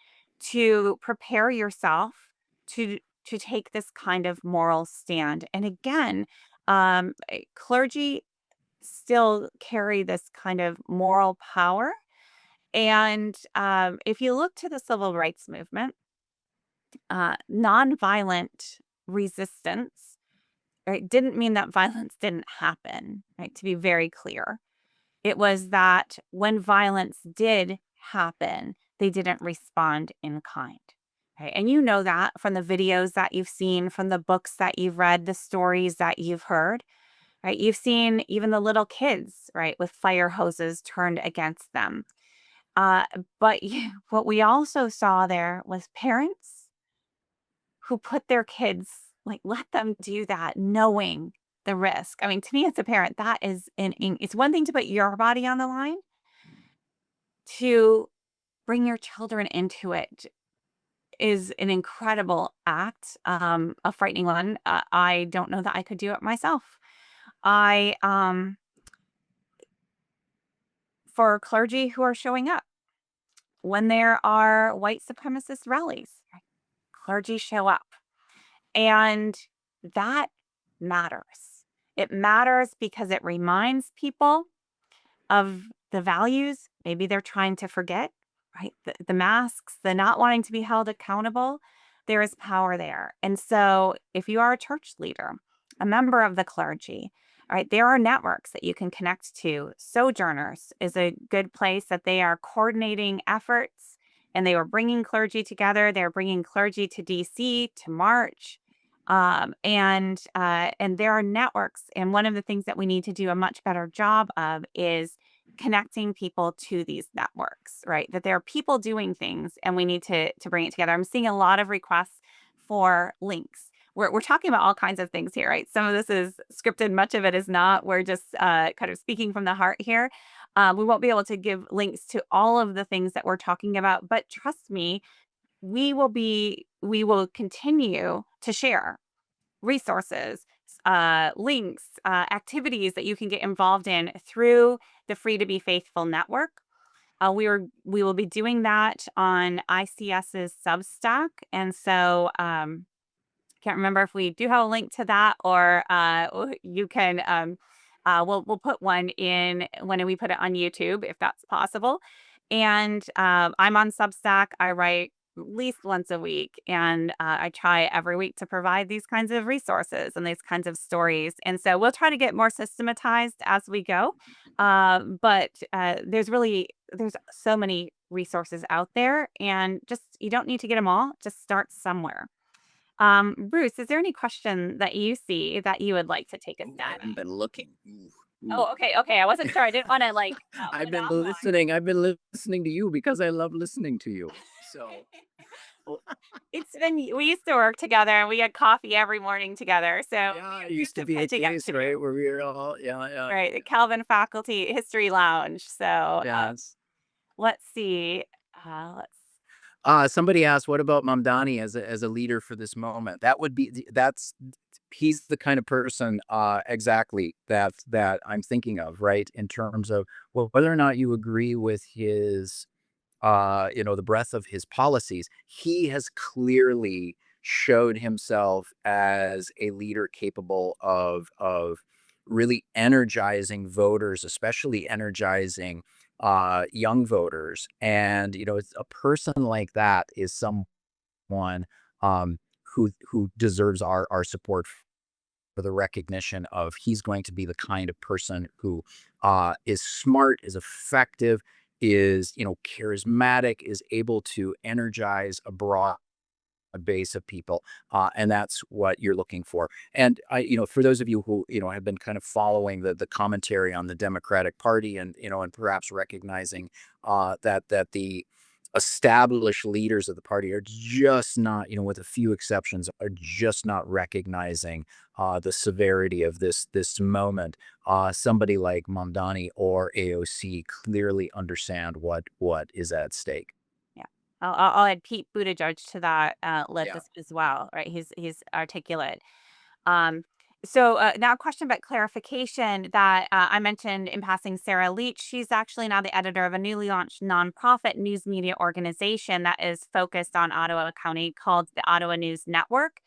to prepare yourself to take this kind of moral stand. And again, clergy still carry this kind of moral power. And if you look to the civil rights movement, nonviolent resistance, right, didn't mean that violence didn't happen, right? To be very clear, it was that when violence did happen, they didn't respond in kind. Right. And you know that from the videos that you've seen, from the books that you've read, the stories that you've heard, right? You've seen even the little kids, right, with fire hoses turned against them. Uh, but what we also saw there was parents who put their kids, like, let them do that knowing the risk. I mean, to me, as a parent, that is it's one thing to put your body on the line, to bring your children into it is an incredible act, a frightening one. I don't know that I could do it myself. I, for clergy who are showing up when there are white supremacist rallies, right, clergy show up. And that matters. It matters because it reminds people of the values maybe they're trying to forget, right? The masks, the not wanting to be held accountable, there is power there. And so if you are a church leader, a member of the clergy, all right, there are networks that you can connect to. Sojourners is a good place that they are coordinating efforts, and they were bringing clergy together. They're bringing clergy to DC to march. And there are networks. And one of the things that we need to do a much better job of is connecting people to these networks, right? That there are people doing things, and we need to bring it together. I'm seeing a lot of requests for links. We're talking about all kinds of things here, right? Some of this is scripted, much of it is not. We're just kind of speaking from the heart here. We won't be able to give links to all of the things that we're talking about, but trust me, we will continue to share resources, links, activities that you can get involved in through the Free to Be Faithful network. We will be doing that on ICS's Substack, and so can't remember if we do have a link to that, or you can. We'll put one in when we put it on YouTube, if that's possible. And I'm on Substack. I write at least once a week, and I try every week to provide these kinds of resources and these kinds of stories. And so we'll try to get more systematized as we go. But there's so many resources out there, and just you don't need to get them all. Just start somewhere. Bruce, is there any question that you see that you would like to take a Ooh, I stab haven't at? been looking. Ooh. Oh, okay, okay. I wasn't sure. I didn't want to I've been monopolize. listening. I've been listening to you because I love listening to you. So, Well, it's been we used to work together, and we had coffee every morning together. So yeah, it we are used used to to be a catching up case, too. right, where we were all, yeah, yeah, Right, the yeah. Calvin Faculty History Lounge. So Yes. let's see. Let's. Somebody asked, "What about Mamdani as a leader for this moment?" That would be that's he's the kind of person, exactly that I'm thinking of, right? In terms of, well, whether or not you agree with his the breadth of his policies, he has clearly showed himself as a leader capable of really energizing voters, especially energizing young voters. And it's a person like that is someone who deserves our support for the recognition of he's going to be the kind of person who is smart, is effective, is charismatic, is able to energize a broad base of people, and that's what you're looking for. And for those of you who have been kind of following the commentary on the Democratic Party, and and perhaps recognizing that the established leaders of the party are just not, with a few exceptions, are just not recognizing the severity of this moment. Somebody like Mamdani or AOC clearly understand what is at stake. Yeah. I'll add Pete Buttigieg to that list Yeah. as well, right? He's articulate. Um, now a question about clarification that I mentioned in passing Sarah Leach. She's actually now the editor of a newly launched nonprofit news media organization that is focused on Ottawa County called the Ottawa News Network.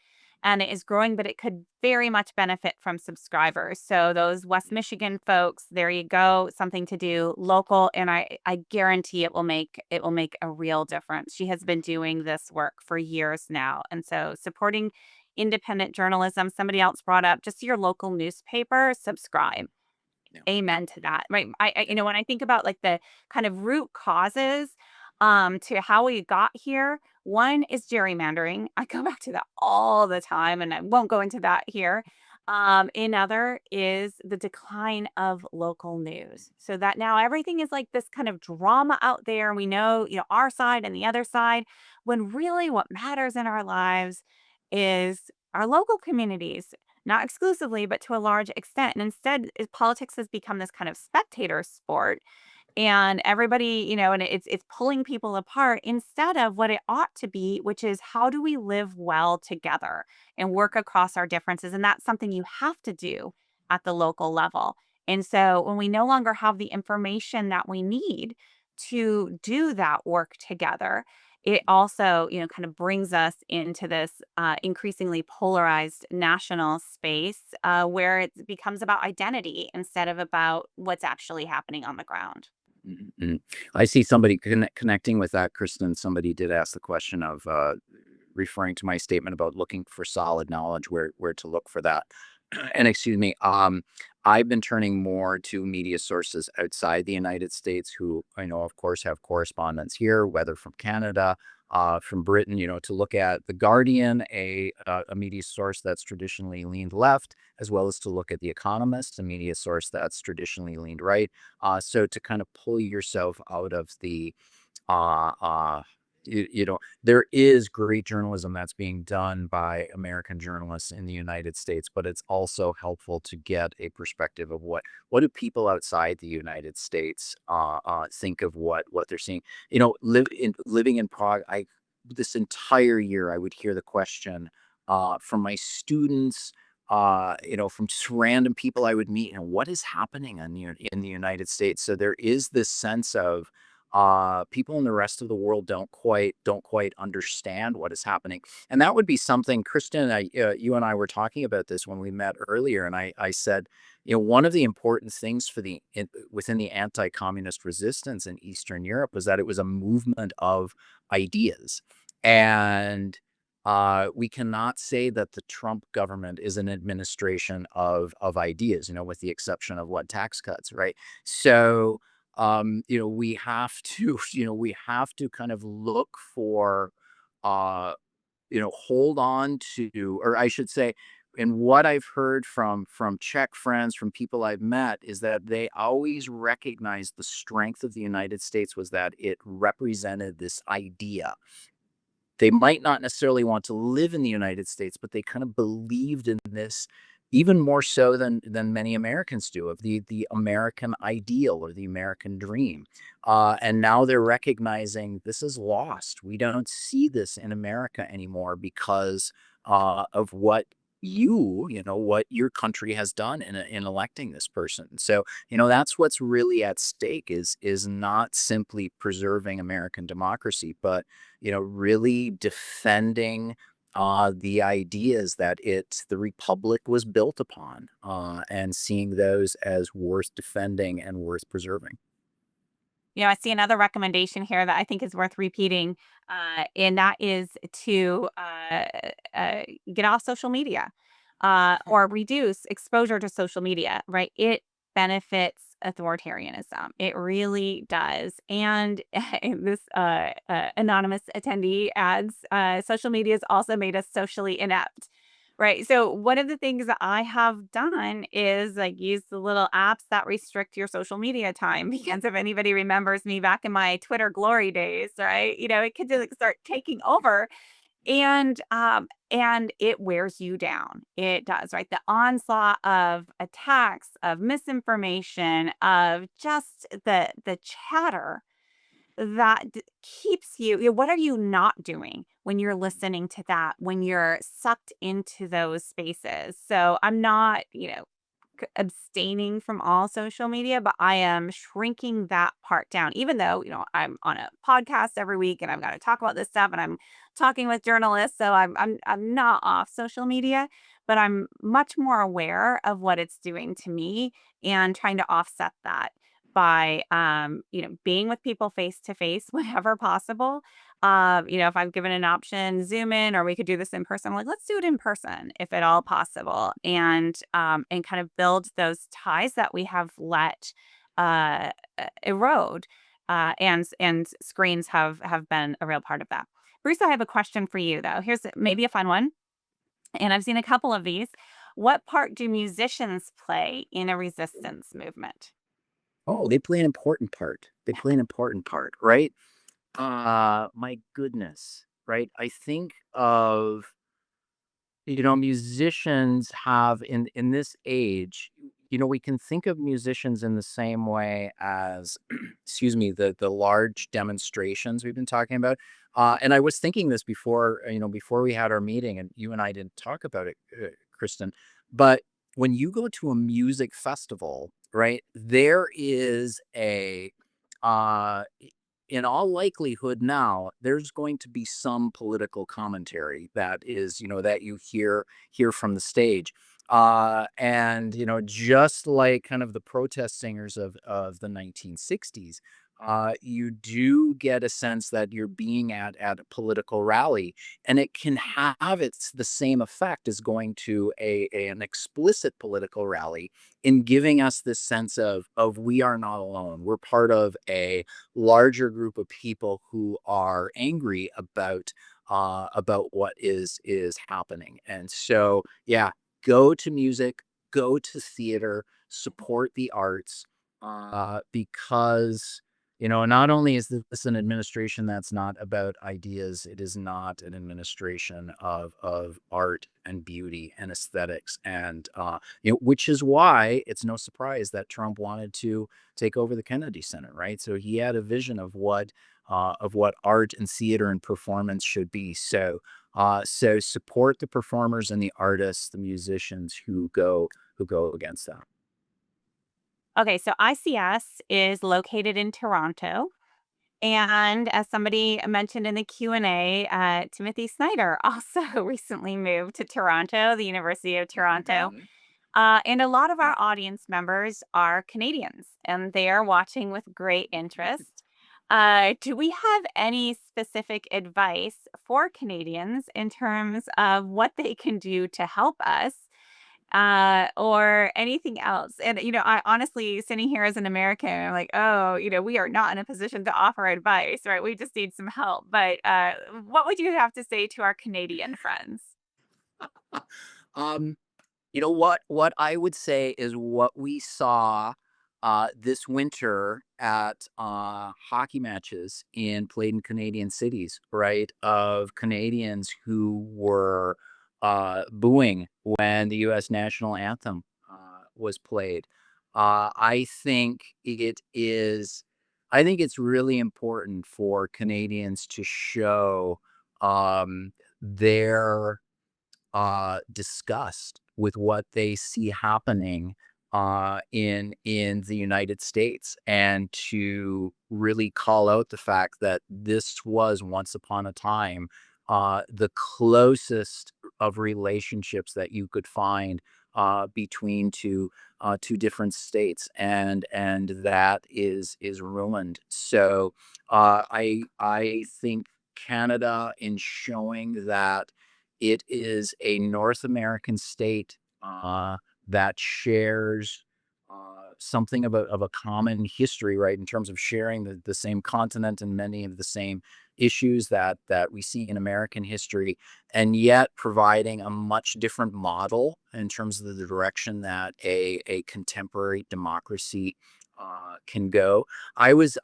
And it is growing, but it could very much benefit from subscribers. So those West Michigan folks, there you go, something to do local, and I guarantee it will make a real difference. She has been doing this work for years now, and so supporting independent journalism. Somebody else brought up just your local newspaper, subscribe. Yeah. Amen to that. Right. I Yeah. when I think about like the kind of root causes to how we got here, one is gerrymandering. I go back to that all the time and I won't go into that here. Another is the decline of local news. So that now everything is like this kind of drama out there. And we know, our side and the other side, when really what matters in our lives is our local communities, not exclusively, but to a large extent. And instead, politics has become this kind of spectator sport, and everybody, and it's pulling people apart instead of what it ought to be, which is how do we live well together and work across our differences? And that's something you have to do at the local level. And so when we no longer have the information that we need to do that work together, it also, kind of brings us into this increasingly polarized national space where it becomes about identity instead of about what's actually happening on the ground. Mhm, mhm. I see somebody connecting with that, Kristen. Somebody did ask the question of referring to my statement about looking for solid knowledge, where to look for that. And excuse me, I've been turning more to media sources outside the United States, who I know, of course, have correspondents here, whether from Canada, from Britain. To look at the Guardian, a media source that's traditionally leaned left, as well as to look at the Economist, a media source that's traditionally leaned right. So to kind of pull yourself out of the uh, uh, there is great journalism that's being done by American journalists in the United States, but it's also helpful to get a perspective of what do people outside the United States think of what they're seeing. Living in Prague, I this entire year I would hear the question from my students. From just random people I would meet, what is happening in the United States. So there is this sense of people in the rest of the world don't quite understand what is happening, and that would be something. Kristen, you and I were talking about this when we met earlier, and I said, one of the important things within the anti-communist resistance in Eastern Europe was that it was a movement of ideas, and we cannot say that the Trump government is an administration of ideas, with the exception of what tax cuts, right? So we have to we have to kind of look for hold on to, or I should say, and what I've heard from Czech friends, from people I've met, is that they always recognized the strength of the United States was that it represented this idea. They might not necessarily want to live in the United States, but they kind of believed in this even more so than many Americans do, of the American ideal or the American dream. And now they're recognizing this is lost. We don't see this in America anymore because of what your country has done in electing this person. So that's what's really at stake is not simply preserving American democracy, but really defending the ideas that the republic was built upon, and seeing those as worth defending and worth preserving. I see another recommendation here that I think is worth repeating, and that is to get off social media or reduce exposure to social media, right? It benefits authoritarianism. It really does. And this anonymous attendee adds social media has also made us socially inept. Right. So one of the things that I have done is like use the little apps that restrict your social media time because if anybody remembers me back in my Twitter glory days, right? It could just like, start taking over and it wears you down. It does, right? The onslaught of attacks, of misinformation, of just the chatter that keeps what are you not doing when you're listening to that, when you're sucked into those spaces? So I'm not, abstaining from all social media, but I am shrinking that part down. Even though, I'm on a podcast every week and I've got to talk about this stuff and I'm talking with journalists, so I'm not off social media, but I'm much more aware of what it's doing to me and trying to offset that by being with people face to face whenever possible. If I'm given an option, Zoom in, or we could do this in person. I'm like, let's do it in person if at all possible, and kind of build those ties that we have let erode. And screens have been a real part of that. Bruce, I have a question for you though. Here's maybe a fun one, and I've seen a couple of these. What part do musicians play in a resistance movement? Oh, they play an important part. They play an important part, right? My goodness, right? I think of, musicians have in this age, we can think of musicians in the same way as, excuse me, the large demonstrations we've been talking about. And I was thinking this before, before we had our meeting, and you and I didn't talk about it, Kristen. But when you go to a music festival, right, there is uh, in all likelihood now there's going to be some political commentary that is that you hear from the stage, and just like kind of the protest singers of the 1960s, you do get a sense that you're being at a political rally, and it can have it's the same effect as going to an explicit political rally in giving us this sense of we are not alone. We're part of a larger group of people who are angry about what is happening. And so, yeah, go to music, go to theater, support the arts, because not only is this an administration that's not about ideas, it is not an administration of art and beauty and aesthetics, and which is why it's no surprise that Trump wanted to take over the Kennedy Center, right? So he had a vision of what art and theater and performance should be. So support the performers and the artists, the musicians who go against that. Okay, so ICS is located in Toronto. And as somebody mentioned in the Q&A, Timothy Snyder also recently moved to Toronto, the University of Toronto. Mhm. And a lot of our audience members are Canadians, and they are watching with great interest. Do we have any specific advice for Canadians in terms of what they can do to help us, or anything else? And, I honestly, sitting here as an American, I'm like, oh, we are not in a position to offer advice, right? We just need some help. But what would you have to say to our Canadian friends? Um, what I would say is what we saw this winter at hockey matches played in Canadian cities, right? Of Canadians who were booing when the U.S. national anthem was played. I think it is. I think it's really important for Canadians to show their disgust with what they see happening in the United States, and to really call out the fact that this was once upon a time the closest of relationships that you could find between two different states, and that is ruined. So I think Canada, in showing that it is a North American state that shares something of a common history, right? In terms of sharing the same continent and many of the same issues that we see in American history, and yet providing a much different model in terms of the direction that a contemporary democracy can go. I was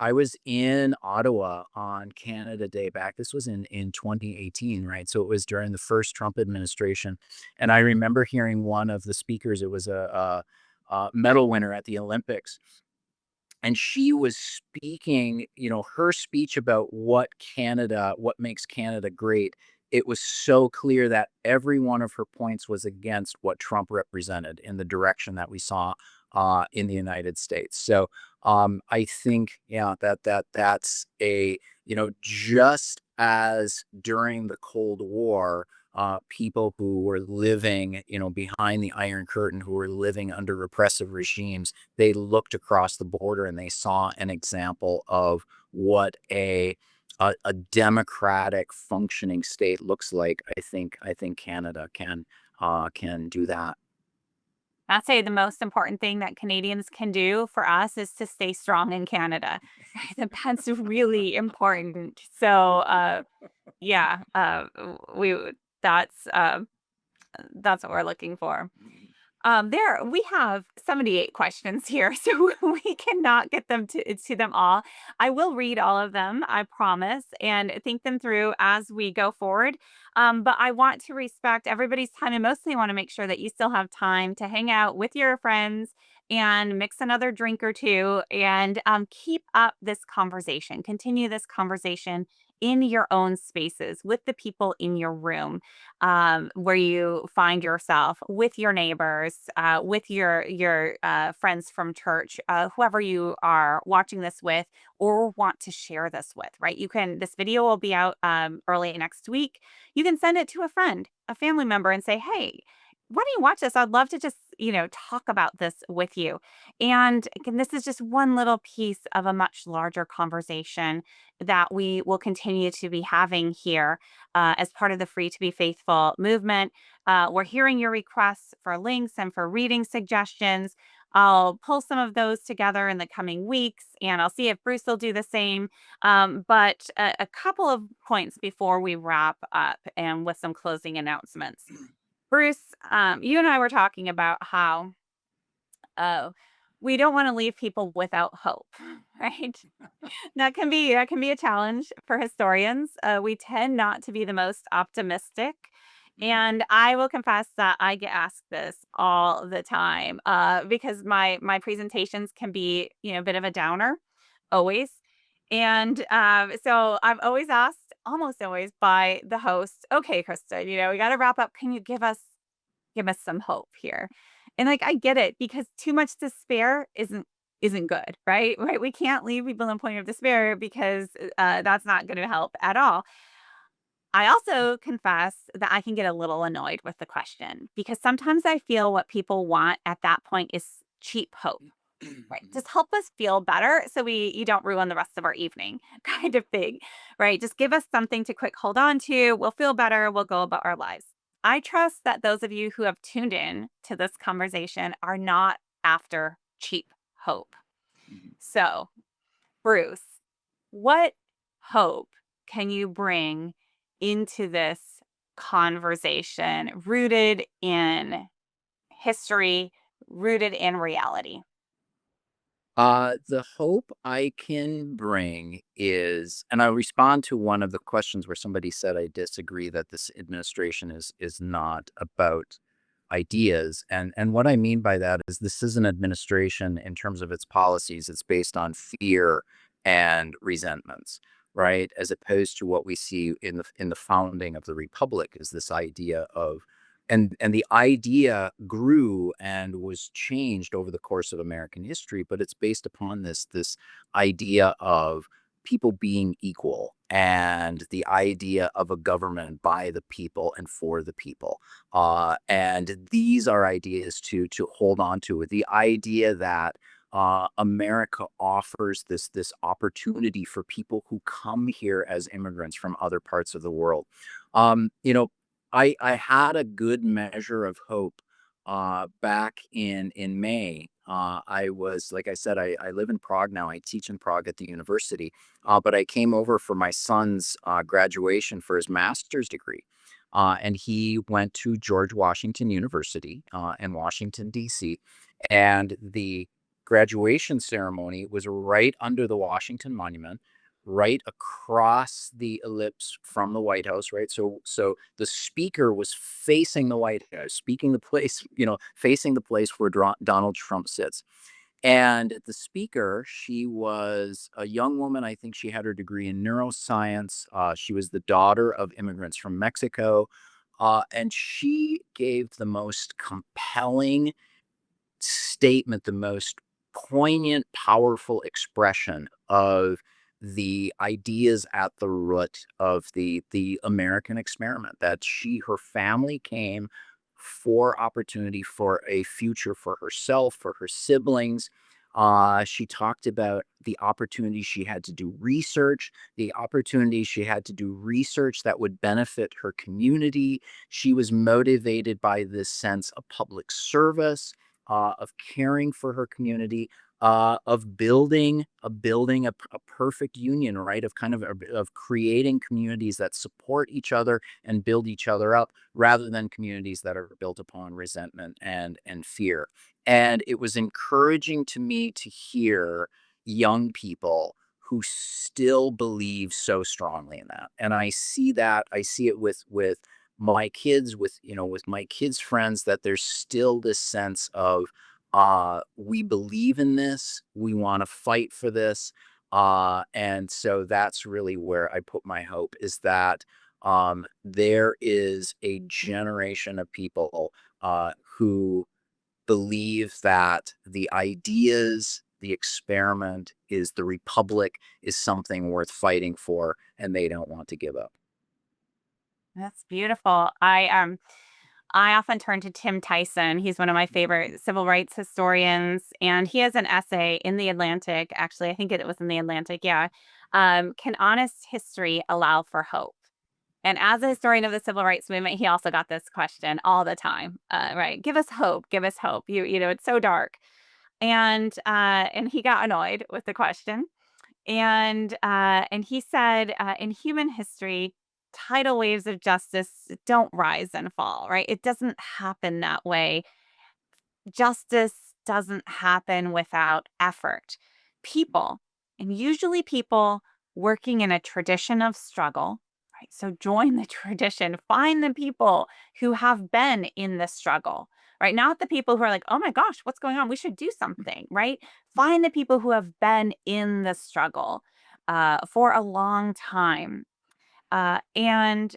in Ottawa on Canada Day back. This was in 2018, right? So it was during the first Trump administration, and I remember hearing one of the speakers. It was a medal winner at the Olympics, and she was speaking, her speech about what makes Canada great. It was so clear that every one of her points was against what Trump represented in the direction that we saw in the United States. So I think, yeah, that's just as during the Cold War, people who were living, behind the Iron Curtain, who were living under repressive regimes, they looked across the border and they saw an example of what a democratic functioning state looks like. I think Canada can do that. I'd say the most important thing that Canadians can do for us is to stay strong in Canada. That's really important. So, yeah, we that's that's what we're looking for. There we have 78 questions here, so we cannot get them to them all. I will read all of them, I promise, and think them through as we go forward. But I want to respect everybody's time and mostly want to make sure that you still have time to hang out with your friends and mix another drink or two and keep up this conversation. Continue this conversation in your own spaces with the people in your room where you find yourself with your neighbors, with your friends from church, whoever you are watching this with or want to share this with. Right? You can. This video will be out early next week. You can send it to a friend, a family member, and say, "Hey." Why don't you watch this? I'd love to just, talk about this with you. And again, this is just one little piece of a much larger conversation that we will continue to be having here as part of the Free to Be Faithful movement. We're hearing your requests for links and for reading suggestions. I'll pull some of those together in the coming weeks and I'll see if Bruce will do the same. But a couple of points before we wrap up and with some closing announcements. Bruce, you and I were talking about how uh, we don't want to leave people without hope, right? That can be a challenge for historians. We tend not to be the most optimistic, and I will confess that I get asked this all the time because my presentations can be a bit of a downer, always. And so I'm always asked, almost always, by the host, "Okay, Krista, we got to wrap up. Can you give us some hope here?" And like I get it because too much despair isn't good, right? Right? We can't leave people in a point of despair because that's not going to help at all. I also confess that I can get a little annoyed with the question because sometimes I feel what people want at that point is cheap hope. Right. Just help us feel better so you don't ruin the rest of our evening kind of thing. Right. Just give us something to quick hold on to. We'll feel better. We'll go about our lives. I trust that those of you who have tuned in to this conversation are not after cheap hope. So, Bruce, what hope can you bring into this conversation rooted in history, rooted in reality? The hope I can bring is, and I'll respond to one of the questions where somebody said I disagree that this administration is not about ideas, and what I mean by that is this is an administration in terms of its policies. It's based on fear and resentments, right? As opposed to what we see in the founding of the republic is this idea of and the idea grew and was changed over the course of American history, but it's based upon this idea of people being equal and the idea of a government by the people and for the people. And these are ideas to hold on to. The idea that America offers this opportunity for people who come here as immigrants from other parts of the world. Um, you know, I had a good measure of hope back in May I was, like I said, I live in Prague now. I teach in Prague at the university, but I came over for my son's graduation for his master's degree. And he went to George Washington University in Washington, D.C. And the graduation ceremony was right under the Washington Monument, right across the ellipse from the White House, right? So the speaker was facing the White House, speaking the place, facing the place where Donald Trump sits. And the speaker, she was a young woman. I think she had her degree in neuroscience. She was the daughter of immigrants from Mexico. And she gave the most compelling statement, the most poignant, powerful expression of the ideas at the root of the American experiment, that her family came for opportunity, for a future for herself, for her siblings. She talked about the opportunity she had to do research, the opportunity she had to do research that would benefit her community. She was motivated by this sense of public service, of caring for her community, of building a perfect union, right? Of kind of creating communities that support each other and build each other up, rather than communities that are built upon resentment and fear. And it was encouraging to me to hear young people who still believe so strongly in that. And I see that, I see it with my kids, with my kids' friends, that there's still this sense of, we believe in this, we want to fight for this. And so that's really where I put my hope, is that there is a generation of people who believe that the ideas, the experiment, is the republic, is something worth fighting for, and they don't want to give up. That's beautiful. I often turn to Tim Tyson. He's one of my favorite civil rights historians, and he has an essay in the Atlantic. Actually, I think it was in the Atlantic. Yeah. Can honest history allow for hope? And as a historian of the civil rights movement, he also got this question all the time. Right? Give us hope. Give us hope. It's so dark. And he got annoyed with the question, and he said, in human history, tidal waves of justice don't rise and fall, right? It doesn't happen that way. Justice doesn't happen without effort. People, and usually people working in a tradition of struggle, right? So join the tradition, find the people who have been in the struggle, right? Not the people who are like, oh my gosh, what's going on? We should do something, right? Find the people who have been in the struggle for a long time. And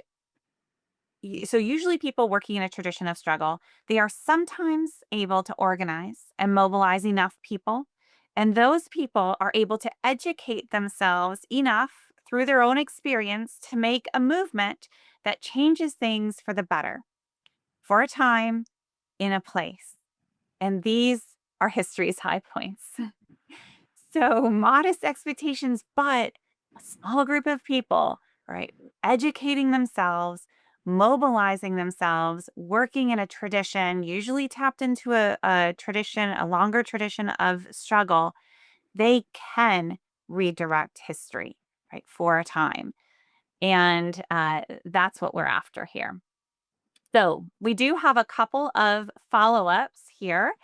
so usually people working in a tradition of struggle, they are sometimes able to organize and mobilize enough people, and those people are able to educate themselves enough through their own experience to make a movement that changes things for the better, for a time, in a place. And these are history's high points. So modest expectations, but a small group of people, right? Educating themselves, mobilizing themselves, working in a tradition, usually tapped into a tradition, a longer tradition of struggle, they can redirect history, right? For a time. And that's what we're after here. So we do have a couple of follow ups here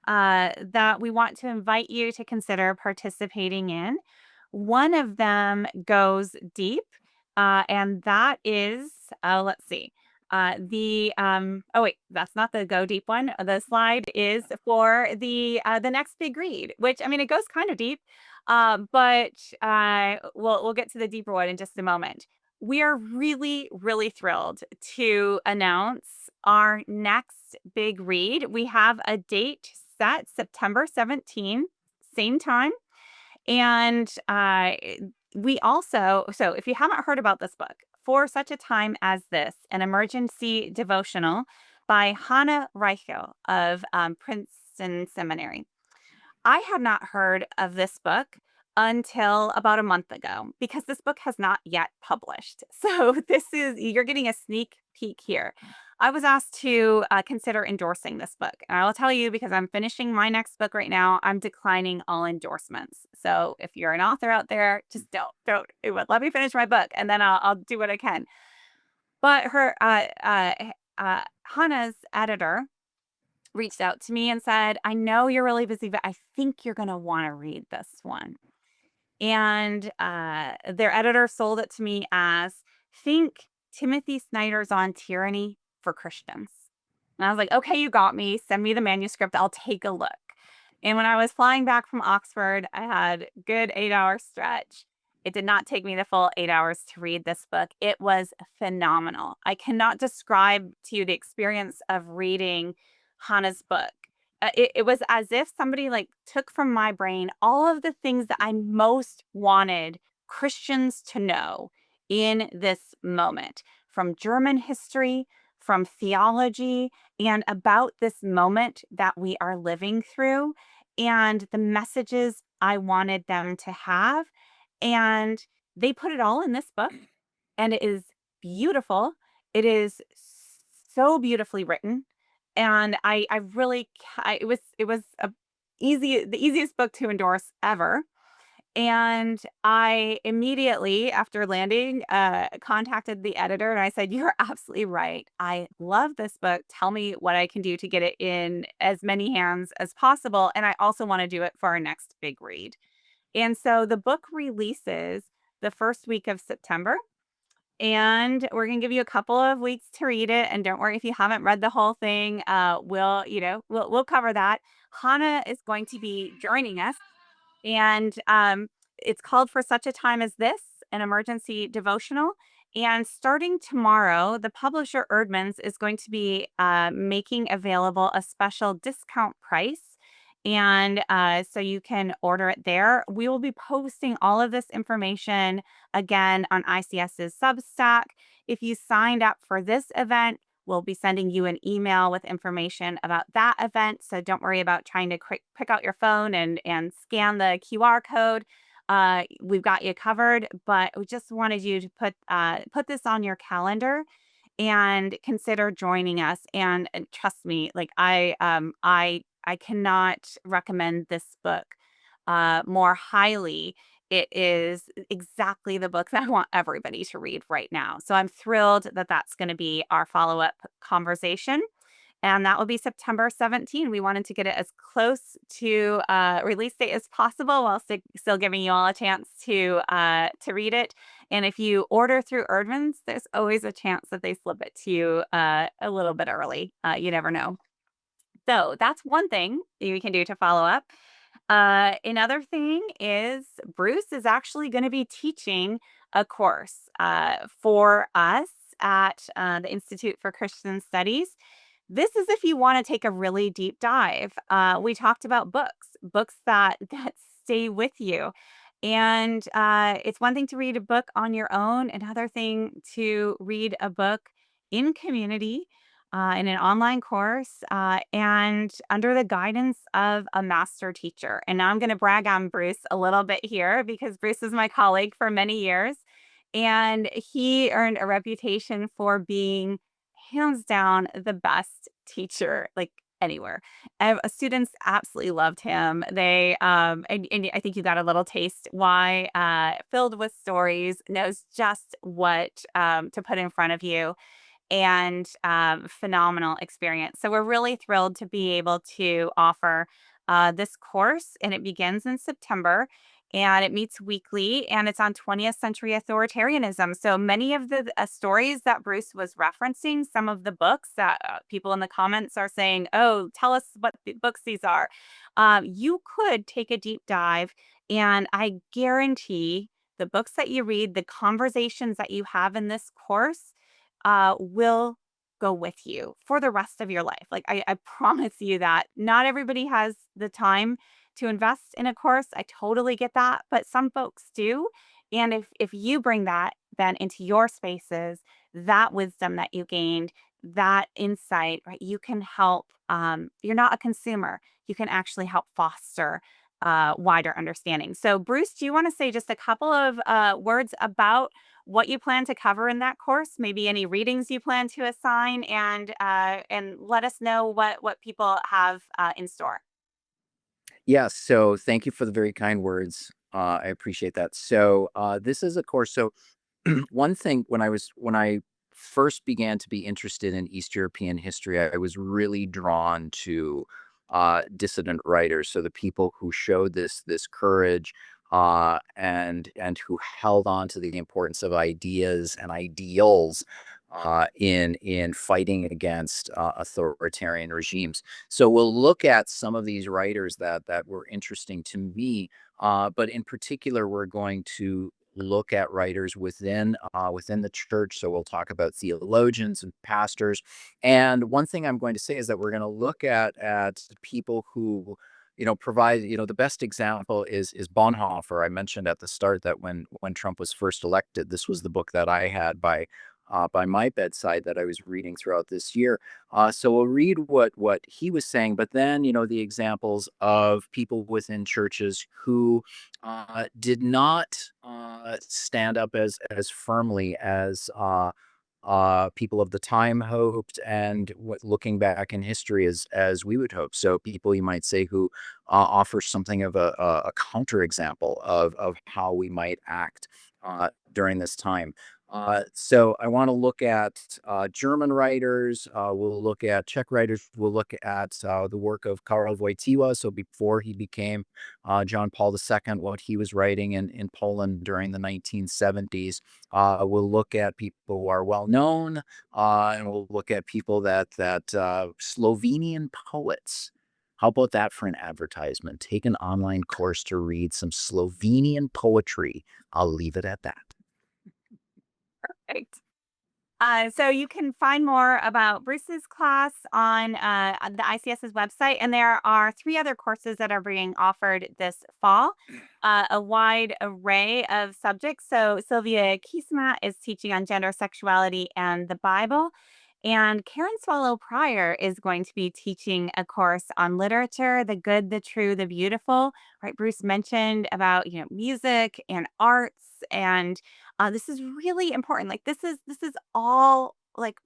that we want to invite you to consider participating in. One of them goes deep, and that is, let's see. Oh wait, that's not the go deep one. The slide is for the next big read, which, I mean, it goes kind of deep, but we'll get to the deeper one in just a moment. We are really, really thrilled to announce our next big read. We have a date set, September 17th, same time. And we also, so if you haven't heard about this book, For Such a Time as This, an emergency devotional by Hanna Reichel of Princeton Seminary. I had not heard of this book until about a month ago because this book has not yet published. So you're getting a sneak peek here. I was asked to consider endorsing this book. And I will tell you, because I'm finishing my next book right now, I'm declining all endorsements. So if you're an author out there, just don't, let me finish my book and then I'll do what I can. But Hanna's editor reached out to me and said, I know you're really busy, but I think you're going to want to read this one. And their editor sold it to me as, think Timothy Snyder's On Tyranny for Christians. And I was like, okay, you got me. Send me the manuscript. I'll take a look. And when I was flying back from Oxford, I had a good 8-hour stretch. It did not take me the full 8 hours to read this book. It was phenomenal. I cannot describe to you the experience of reading Hannah's book. It was as if somebody like took from my brain all of the things that I most wanted Christians to know in this moment, from German history, from theology, and about this moment that we are living through, and the messages I wanted them to have. And they put it all in this book, and it is beautiful. It is so beautifully written, and I really it was the easiest book to endorse ever. And I immediately, after landing, contacted the editor and I said, "You're absolutely right. I love this book. Tell me what I can do to get it in as many hands as possible. And I also want to do it for our next big read." And so the book releases the first week of September. And we're gonna give you a couple of weeks to read it, and don't worry if you haven't read the whole thing. We'll cover that. Hannah is going to be joining us, and it's called For Such a Time as This, an emergency devotional. And starting tomorrow, the publisher Erdman's is going to be making available a special discount price. And so you can order it there. We will be posting all of this information again on ICS's Substack. If you signed up for this event, we'll be sending you an email with information about that event. So don't worry about trying to pick out your phone and scan the QR code. We've got you covered, but we just wanted you to put this on your calendar and consider joining us. And trust me, like I cannot recommend this book more highly. It is exactly the book that I want everybody to read right now. So I'm thrilled that that's going to be our follow up conversation. And that will be September 17th. We wanted to get it as close to release date as possible while still giving you all a chance to read it. And if you order through Erdman's, there's always a chance that they slip it to you a little bit early. You never know. So that's one thing you can do to follow up. Another thing is Bruce is actually going to be teaching a course for us at the Institute for Christian Studies. This is if you want to take a really deep dive. We talked about books that stay with you. And it's one thing to read a book on your own, another thing to read a book in community, in an online course, and under the guidance of a master teacher. And now I'm going to brag on Bruce a little bit here because Bruce is my colleague for many years. And he earned a reputation for being hands down the best teacher, like anywhere. Students absolutely loved him. And I think you got a little taste why, filled with stories, knows just what to put in front of you, and phenomenal experience. So we're really thrilled to be able to offer this course, and it begins in September. And it meets weekly, and it's on 20th century authoritarianism. So many of the stories that Bruce was referencing, some of the books that people in the comments are saying, "Oh, tell us what the books these are." You could take a deep dive, and I guarantee the books that you read, the conversations that you have in this course, will go with you for the rest of your life. Like I promise you that. Not everybody has the time to invest in a course. I totally get that, but some folks do. And if you bring that then into your spaces, that wisdom that you gained, that insight, right? You can help. You're not a consumer. You can actually help foster wider understanding. So, Bruce, do you want to say just a couple of words about what you plan to cover in that course? Maybe any readings you plan to assign, and let us know what people have in store. Yeah, so thank you for the very kind words. I appreciate that. So this is a course. So one thing when I first began to be interested in East European history, I was really drawn to dissident writers. So the people who showed this courage and who held on to the importance of ideas and ideals in fighting against authoritarian regimes. So we'll look at some of these writers that were interesting to me, but in particular, we're going to look at writers within the church. So we'll talk about theologians and pastors. And one thing I'm going to say is that we're going to look at people who provide the best example is Bonhoeffer. I mentioned at the start that when Trump was first elected, this was the book that I had by my bedside that I was reading throughout this year. So we'll read what he was saying, but then the examples of people within churches who did not stand up as firmly as people of the time hoped, and looking back in history as we would hope. So people, you might say, who offer something of a counterexample of how we might act during this time. So I want to look at German writers. We'll look at Czech writers. We'll look at the work of Karol Wojtyła. So before he became John Paul II, what he was writing in Poland during the 1970s. We'll look at people who are well known, and we'll look at people that Slovenian poets. How about that for an advertisement? Take an online course to read some Slovenian poetry. I'll leave it at that. Perfect. So you can find more about Bruce's class on the ICS's website, and there are three other courses that are being offered this fall. A wide array of subjects. So Sylvia Kiesma is teaching on gender, sexuality, and the Bible. And Karen Swallow Pryor is going to be teaching a course on literature, the good, the true, the beautiful. Right? Bruce mentioned about music and arts, and this is really important. Like this is all like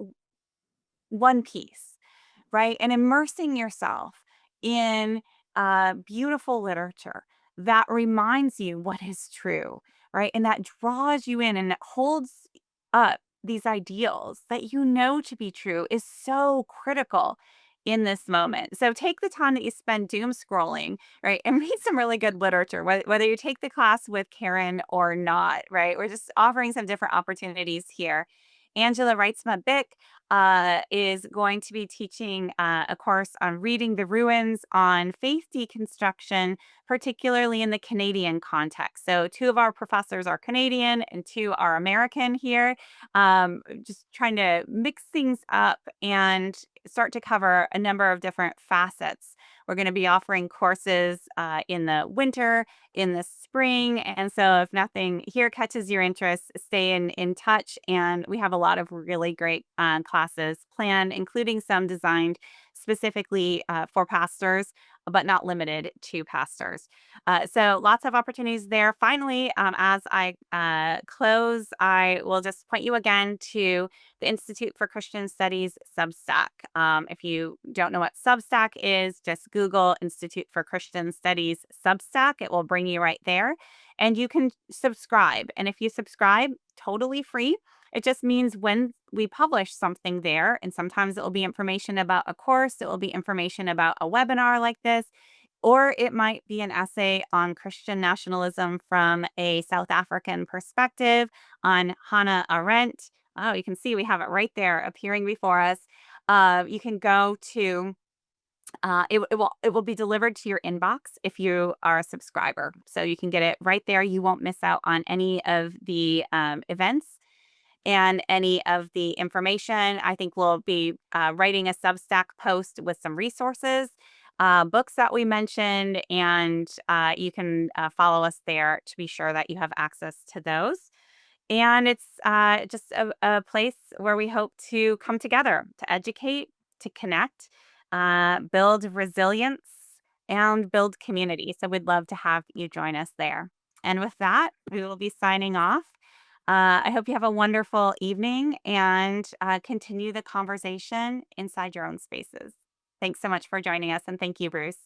one piece, right? And immersing yourself in beautiful literature that reminds you what is true, right? And that draws you in and it holds up these ideals that you know to be true is so critical in this moment. So take the time that you spend doom scrolling, right? And read some really good literature, whether you take the class with Karen or not, right? We're just offering some different opportunities here. Angela Reitzma-Bick is going to be teaching a course on reading the ruins on faith deconstruction, particularly in the Canadian context. So, two of our professors are Canadian and two are American here. Just trying to mix things up and start to cover a number of different facets. We're going to be offering courses in the winter, in the spring. And so, if nothing here catches your interest, stay in touch. And we have a lot of really great classes planned, including some designed specifically for pastors, but not limited to pastors. So, lots of opportunities there. Finally, as I close, I will just point you again to the Institute for Christian Studies Substack. If you don't know what Substack is, just Google Institute for Christian Studies Substack. It will bring you right there. And you can subscribe. And if you subscribe, totally free. It just means when we publish something there, and sometimes it will be information about a course, it will be information about a webinar like this, or it might be an essay on Christian nationalism from a South African perspective on Hannah Arendt. Oh, you can see we have it right there appearing before us. You can go to it will be delivered to your inbox if you are a subscriber, so you can get it right there. You won't miss out on any of the events and any of the information. I think we'll be writing a Substack post with some resources, books that we mentioned, and you can follow us there to be sure that you have access to those. And it's just a place where we hope to come together to educate, to connect, build resilience, and build community. So we'd love to have you join us there. And with that, we will be signing off. I hope you have a wonderful evening and continue the conversation inside your own spaces. Thanks so much for joining us. And thank you, Bruce.